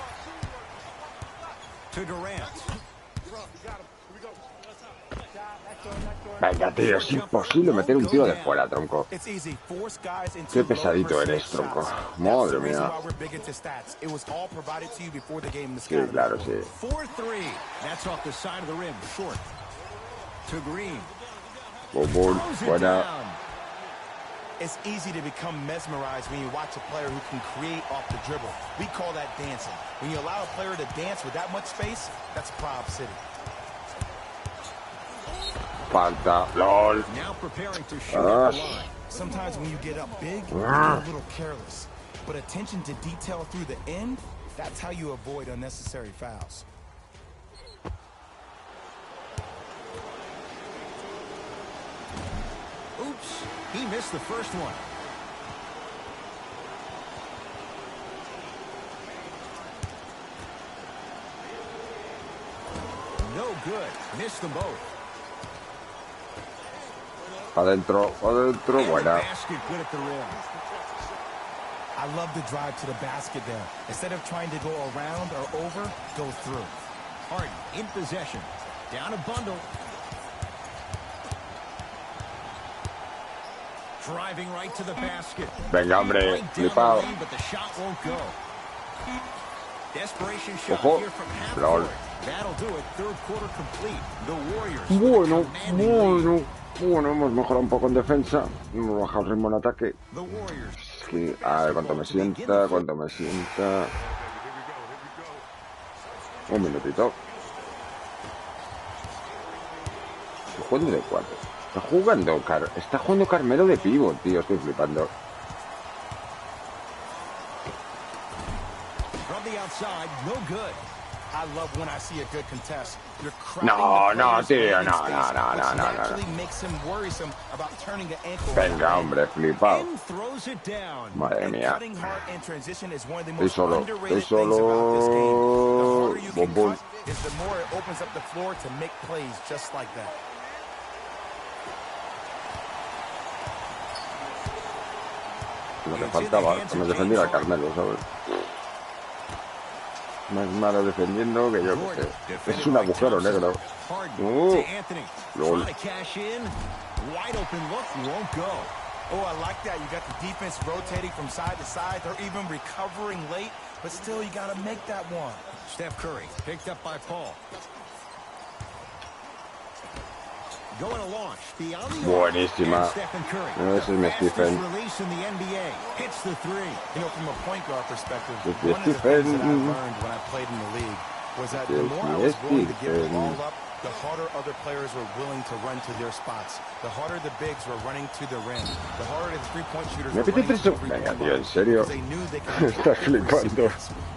To Durant. Venga, tío, es imposible meter un tiro de fuera, tronco. Qué pesadito eres, tronco. Madre mía. Sí, claro, sí. Buena. It's easy to become mesmerized when you watch a player who can create off the dribble. We call that dancing. When you allow a player to dance with that much space, that's Prob City. Falta, LOL. Sometimes when you get up big, you get a little careless. But attention to detail through the end, that's how you avoid unnecessary fouls. Oops, he missed the first one. No good, missed them both. Adentro, buena. I love the drive to the basket there. Instead of trying to go around or over, go through. Harden in possession. Down a bundle. Driving right to the basket. Venga, hombre, flipado. But the shot won't go. Desperation shot Ojo. here from half Lol. court. That'll do it. Third quarter complete. The Warriors. Bueno, hemos mejorado un poco en defensa. Hemos bajado el ritmo en ataque. The Warriors. Es que, a ver, cuánto me sienta. Un minutito. Estoy jugando de 4. Está jugando Carmelo de pivot, tío. Estoy flipando. From the outside, no good. I love when I see a good contest. You're No, tío, no. Actually makes him worrisome about turning an ankle. Venga, hombre, flipado. And throws it down. Madre mía. Cutting hard in transition is one of the Estoy most solo. underrated things about this game. The harder you can Boom. cut is the more it opens up the floor to make plays just like that. Lo que faltaba, como defender a Carmelo, ¿sabes? Más malo defendiendo que yo que sé. Es un agujero negro. LOL. Oh, I like that. You got the defense rotating from side to side. They're even recovering late, but still you got to make that one. Steph Curry picked up by Paul. Going to launch. Buenísima. Ese es mi Stephen. Release in the NBA. Hits the three. You know, from a point guard perspective, This one of the Stephen. things that I learned when I played in the league was that the more I was willing to give the ball up, the harder other players were willing to run to their spots. The harder the bigs were running to the rim. The harder the three-point shooters were running to the Venga, tío, en serio. they knew they could Estás flipando.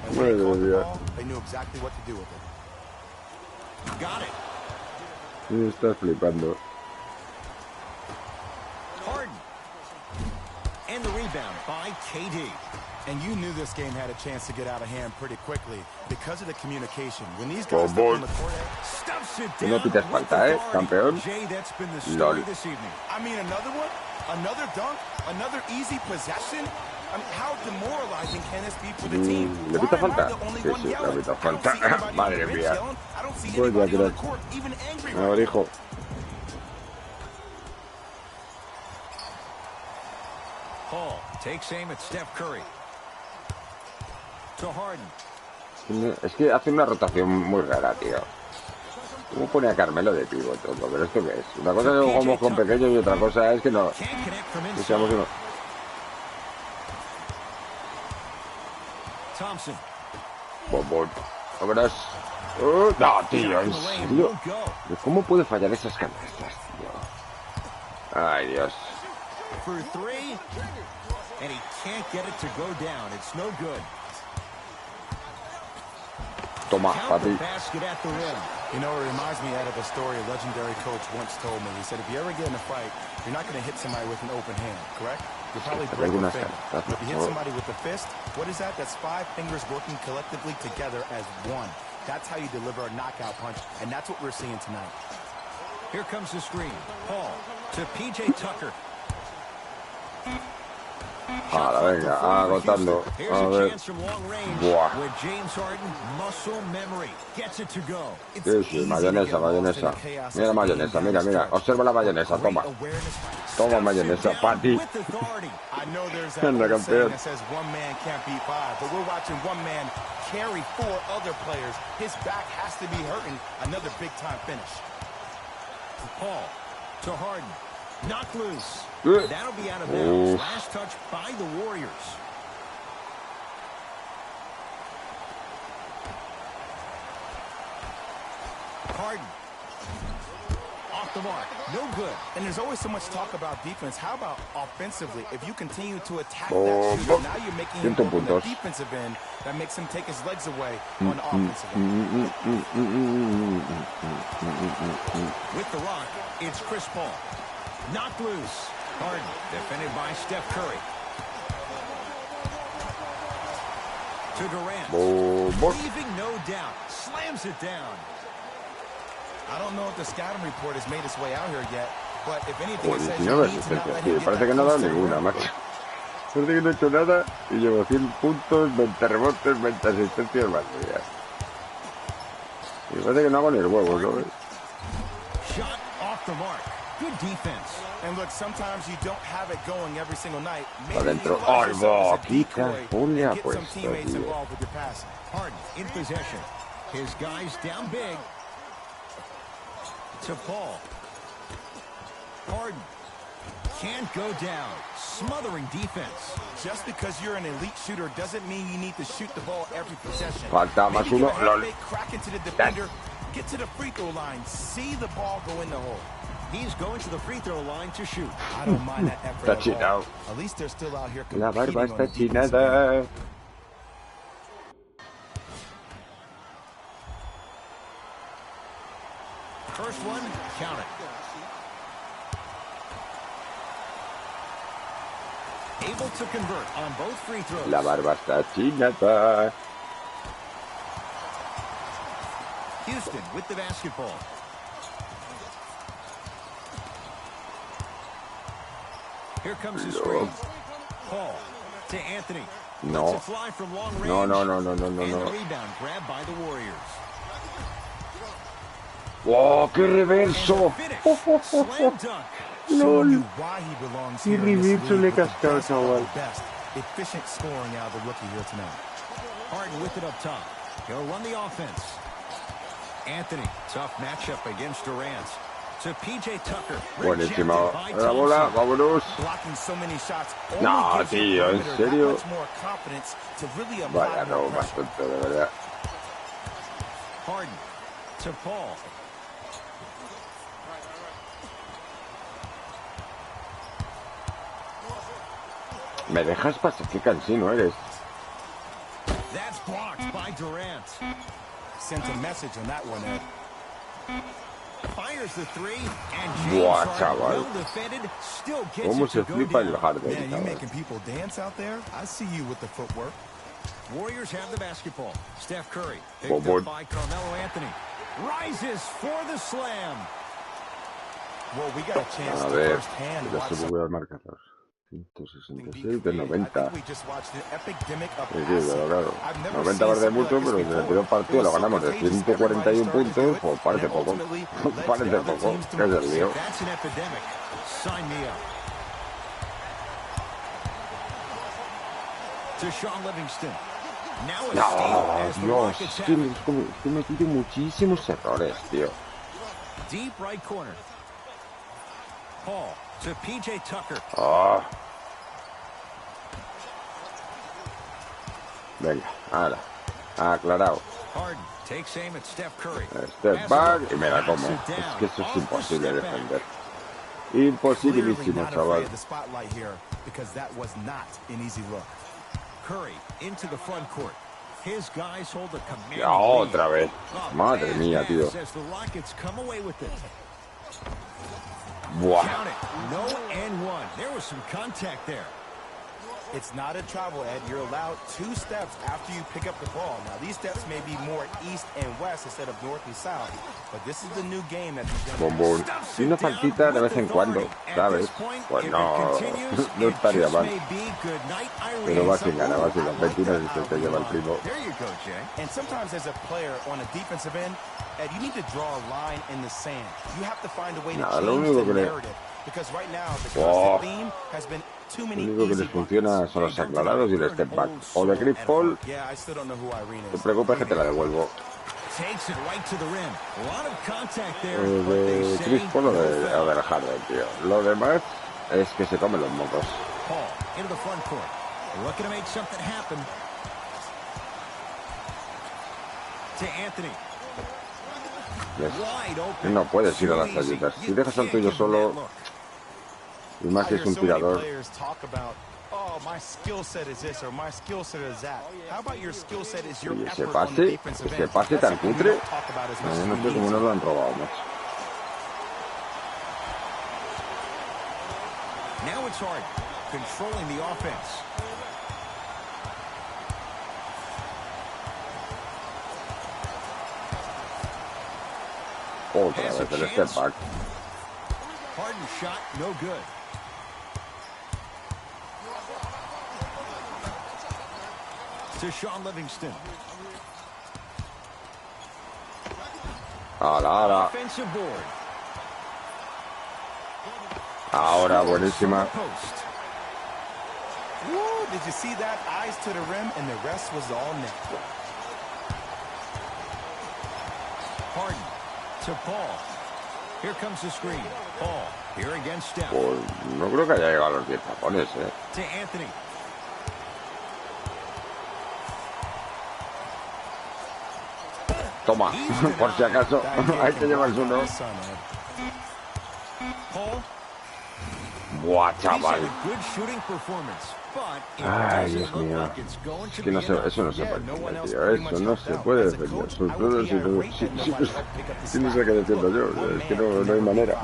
and when they caught the Madre ball, they knew exactly what to do with it. Got it. mía. Estás flipando. Harden. And the rebound by KD. And you knew this game had a chance to get out of hand pretty quickly because of the communication. When these guys step on the court, Stuffs it No down pitas with falta, authority. campeón. Jay, that's been the story LOL. this evening. I mean, another one, another dunk, another easy possession. I mean, how demoralizing can this be for the team? ¿Le pita falta? Sí, Sí, le pita falta. Madre mía. Pues ya creo. A ver, hijo. Paul takes aim at Steph Curry. To Harden. Es que hace una rotación muy rara, tío. ¿Cómo pone a Carmelo de pivot todo? ¿Pero esto qué es? Una cosa es que jugamos con pequeños y otra cosa es que no. Can't connect from Que inside. seamos uno. Thompson. Bombón. ¿No verás? No, tío, en serio. ¿Cómo puede fallar esas canastas, tío? Ay, Dios. For three. And he can't get it to go down. It's no good. Toma, Count the papi. basket at the rim. You know, it reminds me out of a story a legendary coach once told me. He said, if you ever get in a fight, you're not going to hit somebody with an open hand, correct? You'll probably break a finger. But if you hit somebody with a fist, what is that? That's 5 fingers working collectively together as one. That's how you deliver a knockout punch, and that's what we're seeing tonight. Here comes the screen. Paul to PJ Tucker. Ahora, venga, agotando. A ver. Buah. With James Harden, muscle memory gets it to go. Sí, sí, mayonesa, mayonesa. Mira la mayonesa, mira, mira. Observa la mayonesa, toma. Toma mayonesa, para ti. I know there's that Anda, old saying campeón. that says one man can't beat 5, but we're watching one man carry 4 other players. His back has to be hurting. Another big-time finish. Paul to Harden. Knocked loose. Eh. That'll be out of bounds. Last touch by the Warriors. Harden. Off the mark. No good. And there's always so much talk about defense. How about offensively? If you continue to attack Oh, that shooter, now you're making him 100 go on the puntos. defensive end. That makes him take his legs away on the offensive end. With the rock, it's Chris Paul. Knocked loose. Harden, defended by Steph Curry. To Durant. Leaving no doubt. Slams it down. I don't know if the scouting report has made its way out here yet, but if anything, it says 19 asistencias, tío. Parece que no ha dado ninguna, macho. Parece que no he hecho nada y llevo 100 puntos, 20 rebotes, 20 asistencias, más días. Y parece que no hago ni el huevo, ¿sabes? Shot off the mark. Good defense. And look, sometimes you don't have it going every single night. Adentro. ¡Ay, boquita! Ponle a puesto, tío. Harden in possession. His guys down big. To Paul. Harden can't go down. Smothering defense. Just because you're an elite shooter doesn't mean you need to shoot the ball every possession. Falta más uno. Crack into the defender. Get to the free throw line. See the ball go in the hole. He's going to the free throw line to shoot. I don't mind that effort. Está chinado. At least they're still out here La competing. barba está chinada. First one, count it. Able to convert on both free throws. La barba está chinada. Houston with the basketball. Here comes his screen. Paul to Anthony. No. Lets it fly from long range. No. And the rebound grabbed by the Warriors. ¡Wow! ¡Qué reverso! Slam dunk. Showing you why he belongs ¡Qué here in this reverso league le he with the cascado, best of chaval! the best. Efficient scoring out of the rookie here tonight. Harden with it up top. He'll run the offense. Anthony, tough matchup against Durant. To PJ Tucker. Buenísimo. La bola, vámonos. Blocking so many shots No, only gives you tío, ¿en perimeter serio? that much more confidence to really apply Vaya, no, more más pressure. tonto, de verdad. Harden to Paul. ¿Me dejas pasar? Qué cansino eres. That's blocked by Durant. Sent a message on that one, Ed. Fires the three, and Buah, James chaval. Harden, well defended, still gets ¿Cómo it se to go flipa el down. Harden, Man, you chaval? making people dance out there? I see you with the footwork. Warriors have the basketball. Steph Curry, Bon, picked bon. up by Carmelo Anthony. Rises for the slam. Well, we got a chance A to ver, firsthand ya watch se something voy a marcar los 166 de created. I 90. think we just watched an epidemic of Sí, passing. pero claro. I've never 90 seen parece something mucho, like pero this en el before. anterior partido It lo was so ganamos de contagious, 141 everybody started to puntos, do it, pues parece and poco. ultimately led to Parece other poco. teams to ¿Qué es el move. lío? That's an epidemic. Sign me up. To Sean Livingston. Now a steal No, as the Dios, Rockets es que have it. he metido muchísimos errores, tío. Deep right corner. Paul to PJ Tucker. Ah. Venga, ahora. Aclarado. Harden takes aim at Steph Curry. Step back y me la como. Knocks it Es down. que eso es Off the imposible step back. defender. Clearly Imposibilísimo, not chaval. afraid of the spotlight here because that was not an easy look. Curry into the front court. His guys hold a commanding Ya, lead. otra vez. A Madre fast mía, tío. pass as the Rockets come away with it. Buah. Count it. No and one. There was some contact there. It's not a travel, Ed. You're allowed 2 steps after you pick up the ball. Now, these steps may be more east and west instead of north and south, but this is the new game that you've done. Bombón. Y una faltita de vez en cuando, ¿sabes? Pues no, no estaría mal. Pero va sin ganar, va sin las 21 y se te lleva el primo. There you go, Jay. And sometimes as a player on a defensive end, Ed, you need to draw a line in the sand. You have to find a way to Nada, lo change único the que le- narrative. Because right now, the Oh. constant theme has been too Lo many único que easy les funciona buckets. son los aclarados y el step back. O de grip fall, Yeah, I still don't know who Irene te is. preocupes que te la devuelvo. Takes it right to the rim. A lot of contact there. O but they de say Chris Paul o no de foul. Harden, tío. Lo demás es que se comen los mocos. Paul into the front court. Looking to make something happen. To Anthony. Wide open. No puedes ir a las ayudas. Si dejas al tuyo solo, y más si es un tirador, Players talk about, oh, my skill set is this or my skill set is that. How about your skill set is your y ese effort on the pase, defensive ese end? pase That's tan something we cutre, don't talk about as much as no we sé need cómo to. nos lo han robado, macho. Now it's Harden controlling the offense. Otra vez el step back. Harden shot no good. To Sean Livingston. Ahora. Offensive board. Ahora, buenísima. Woo, did you see that? Eyes to the rim, and the rest was all net. Harden to Paul. Here comes the screen. Paul, here against Steph. Pues no creo que haya llegado a los 10 tapones, To Anthony. Toma, por si acaso, hay que llevarse uno. Paul. Buah, chaval. Good shooting performance, but it Ay, doesn't Dios look mío. like it's going Es to que no be se, enough. eso no se puede defender, tío. Eso no se puede defender. Sobre todo si no sé qué defiendo yo. Es que no hay manera.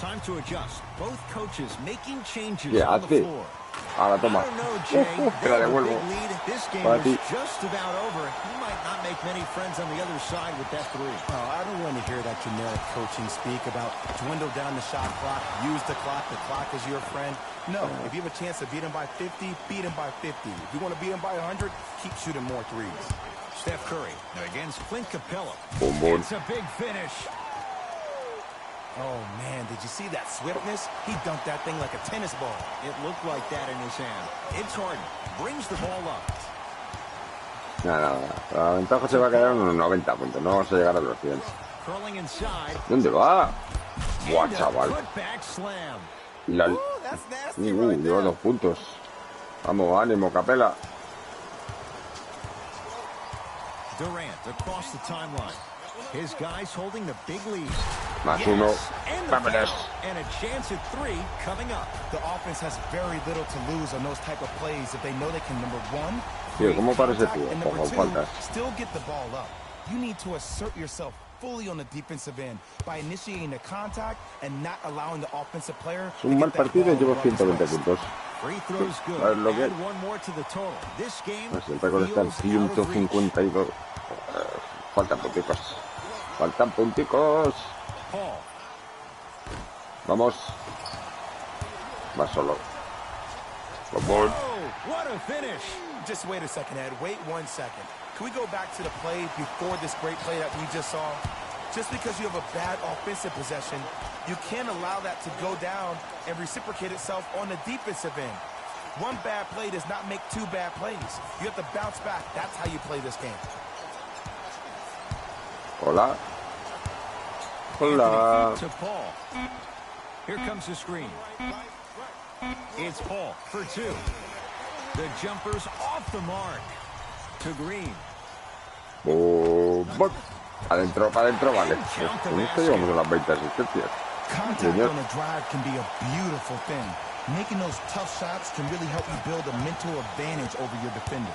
Time to adjust. Both coaches making changes ¿Qué on the hace? floor. Ahora toma. I don't know, Jay. Que They la have a devuelvo. big lead. This game Para is ti. just about over. He might not make many friends on the other side with that three. Oh, I don't want to hear that generic coaching speak about dwindle down the shot clock, use the clock is your friend. No, if you have a chance to beat him by 50, beat him by 50. If you want to beat him by 100, keep shooting more threes. Steph Curry against Clint Capella. Boom, boom. It's a big finish. Oh, man, did you see that swiftness? He dunked that thing like a tennis ball. It looked like that in his hand. It's Harden. Brings the ball up. Nada. La ventaja se va a quedar en unos 90 puntos. No vamos a llegar a los 100. Curling inside. ¿Dónde va? Buah, And a chaval. putback slam. Y la... That's nasty right lleva there. 2 puntos. Vamos, ánimo, Capela. Durant across the timeline. His guys holding the big lead. Más uno. And the Vámonos. foul. And a chance at 3 coming up. The offense has very little to lose on those type of plays if they know they can, number one, Tío, ¿cómo parece contact, tú? and Con number two, faltas. still get the ball up. You need to assert yourself fully on the defensive end by initiating the contact and not allowing the offensive player Es un mal partido y llevo 120 puntos. Free throws good. ¿Sabes lo que? Add one more to the total. This game Pues el récord está en feels out of reach. 152. Faltan punticos. Faltan punticos. Paul. Vamos. Va solo. Vamos. Oh, what a finish. Just wait a second, Ed. Wait 1 second. Can we go back to the play before this great play that we just saw? Just because you have a bad offensive possession, you can't allow that to go down and reciprocate itself on the defensive end. One bad play does not make 2 bad plays. You have to bounce back. That's how you play this game. Hola. Hola. To Paul. Here comes the screen. It's Paul for 2. The jumper's off the mark. To Green. Boom. Adentro, para adentro, vale. Con esto llevamos a las 20 asistencias. Contact Señor. on a drive can be a beautiful thing. Making those tough shots can really help you build a mental advantage over your defender.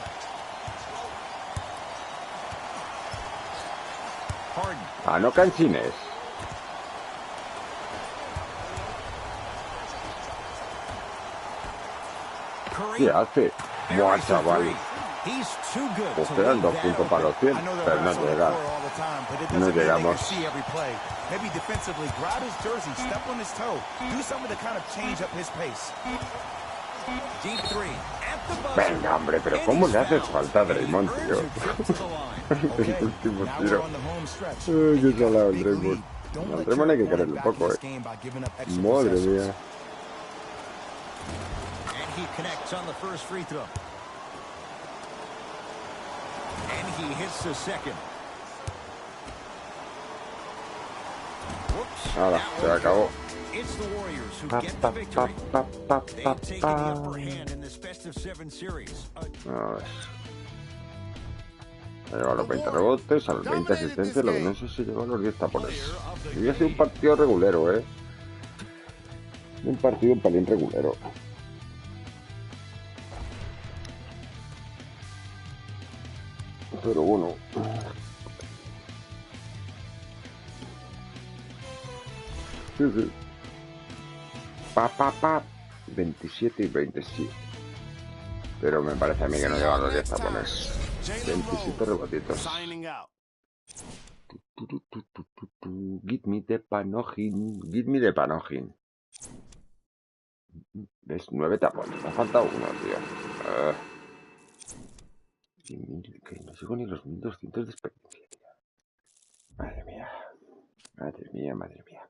Harden. Ah, no cansines. Curry. ¿Qué hace? Buah, chaval. He's too good Pues to quedan leave 2 that puntos para los 100. I know they're Pero no wrestling the llega. floor all the time, but it No doesn't mean they llegamos. can see every play. Maybe defensively, grab his jersey, step on his toe, do something to kind of change up his pace. Deep 3 at the buzzer. Venga, hombre, pero And ¿cómo he's le haces fouled. falta a And he Draymond, earns tío? a trip to the line. Okay, El último now tiro. we're on the home stretch. Ay, qué You got salado a el big Draymond. lead. Don't Al let Draymond hay que your quererlo opponent poco, back in this game by giving up extra Madre possessions. mía. And he connects on the first free throw. And he hits the second. Whoops. Ahora, that se one acabó. It's the Warriors who Pa, get the pa, victory. pa, pa, pa, They've taken the pa. upper hand in this best of 7 series. A ver. Ha llegado a los 20 rebotes, a los 20 asistencias, lo que no sé si llegó a los 10 tapones. Y ha sido un partido regulero, Un partido un pelín regulero. Pero bueno. Sí, sí. Pa. 27 y 20, sí. Pero me parece a mí que no llegan los 10 tapones. 27 rebotitos. Give me the panojin. Give me the panojin. ¿Ves? 9 tapones. Me ha faltado uno, tío. Y que no llego ni los 1200 de experiencia, tío. Madre mía. Madre mía, madre mía.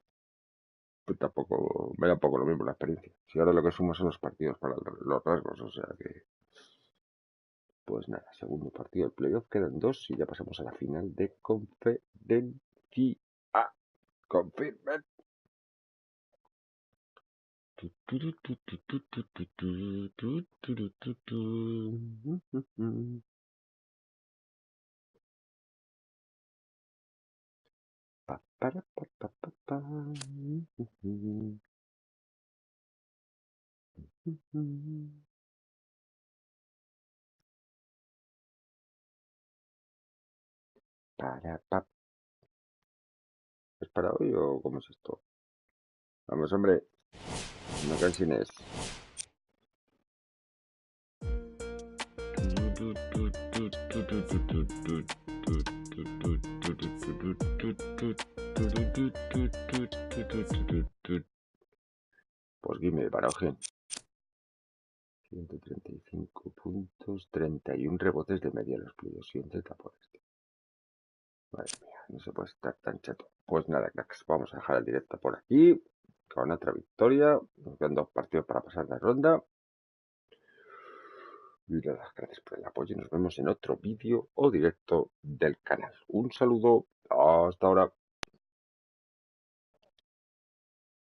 Pues tampoco, me da un poco lo mismo la experiencia. Si ahora lo que sumo son los partidos para los rasgos, o sea que... Pues nada, segundo partido del playoff, quedan 2 y ya pasamos a la final de conferencia. Confirmen. ¿Es para hoy o cómo es esto? Vamos, hombre. No cansines. Pues Guime Barojen. 135 puntos, 31 rebotes de media en los playoffs y 11 tapones. Madre mía, no se puede estar tan chato. Pues nada, cracks, vamos a dejar el directo por aquí. Con otra victoria. Nos quedan 2 partidos para pasar la ronda. Y nada, gracias por el apoyo. Nos vemos en otro vídeo o directo del canal. Un saludo. Hasta ahora.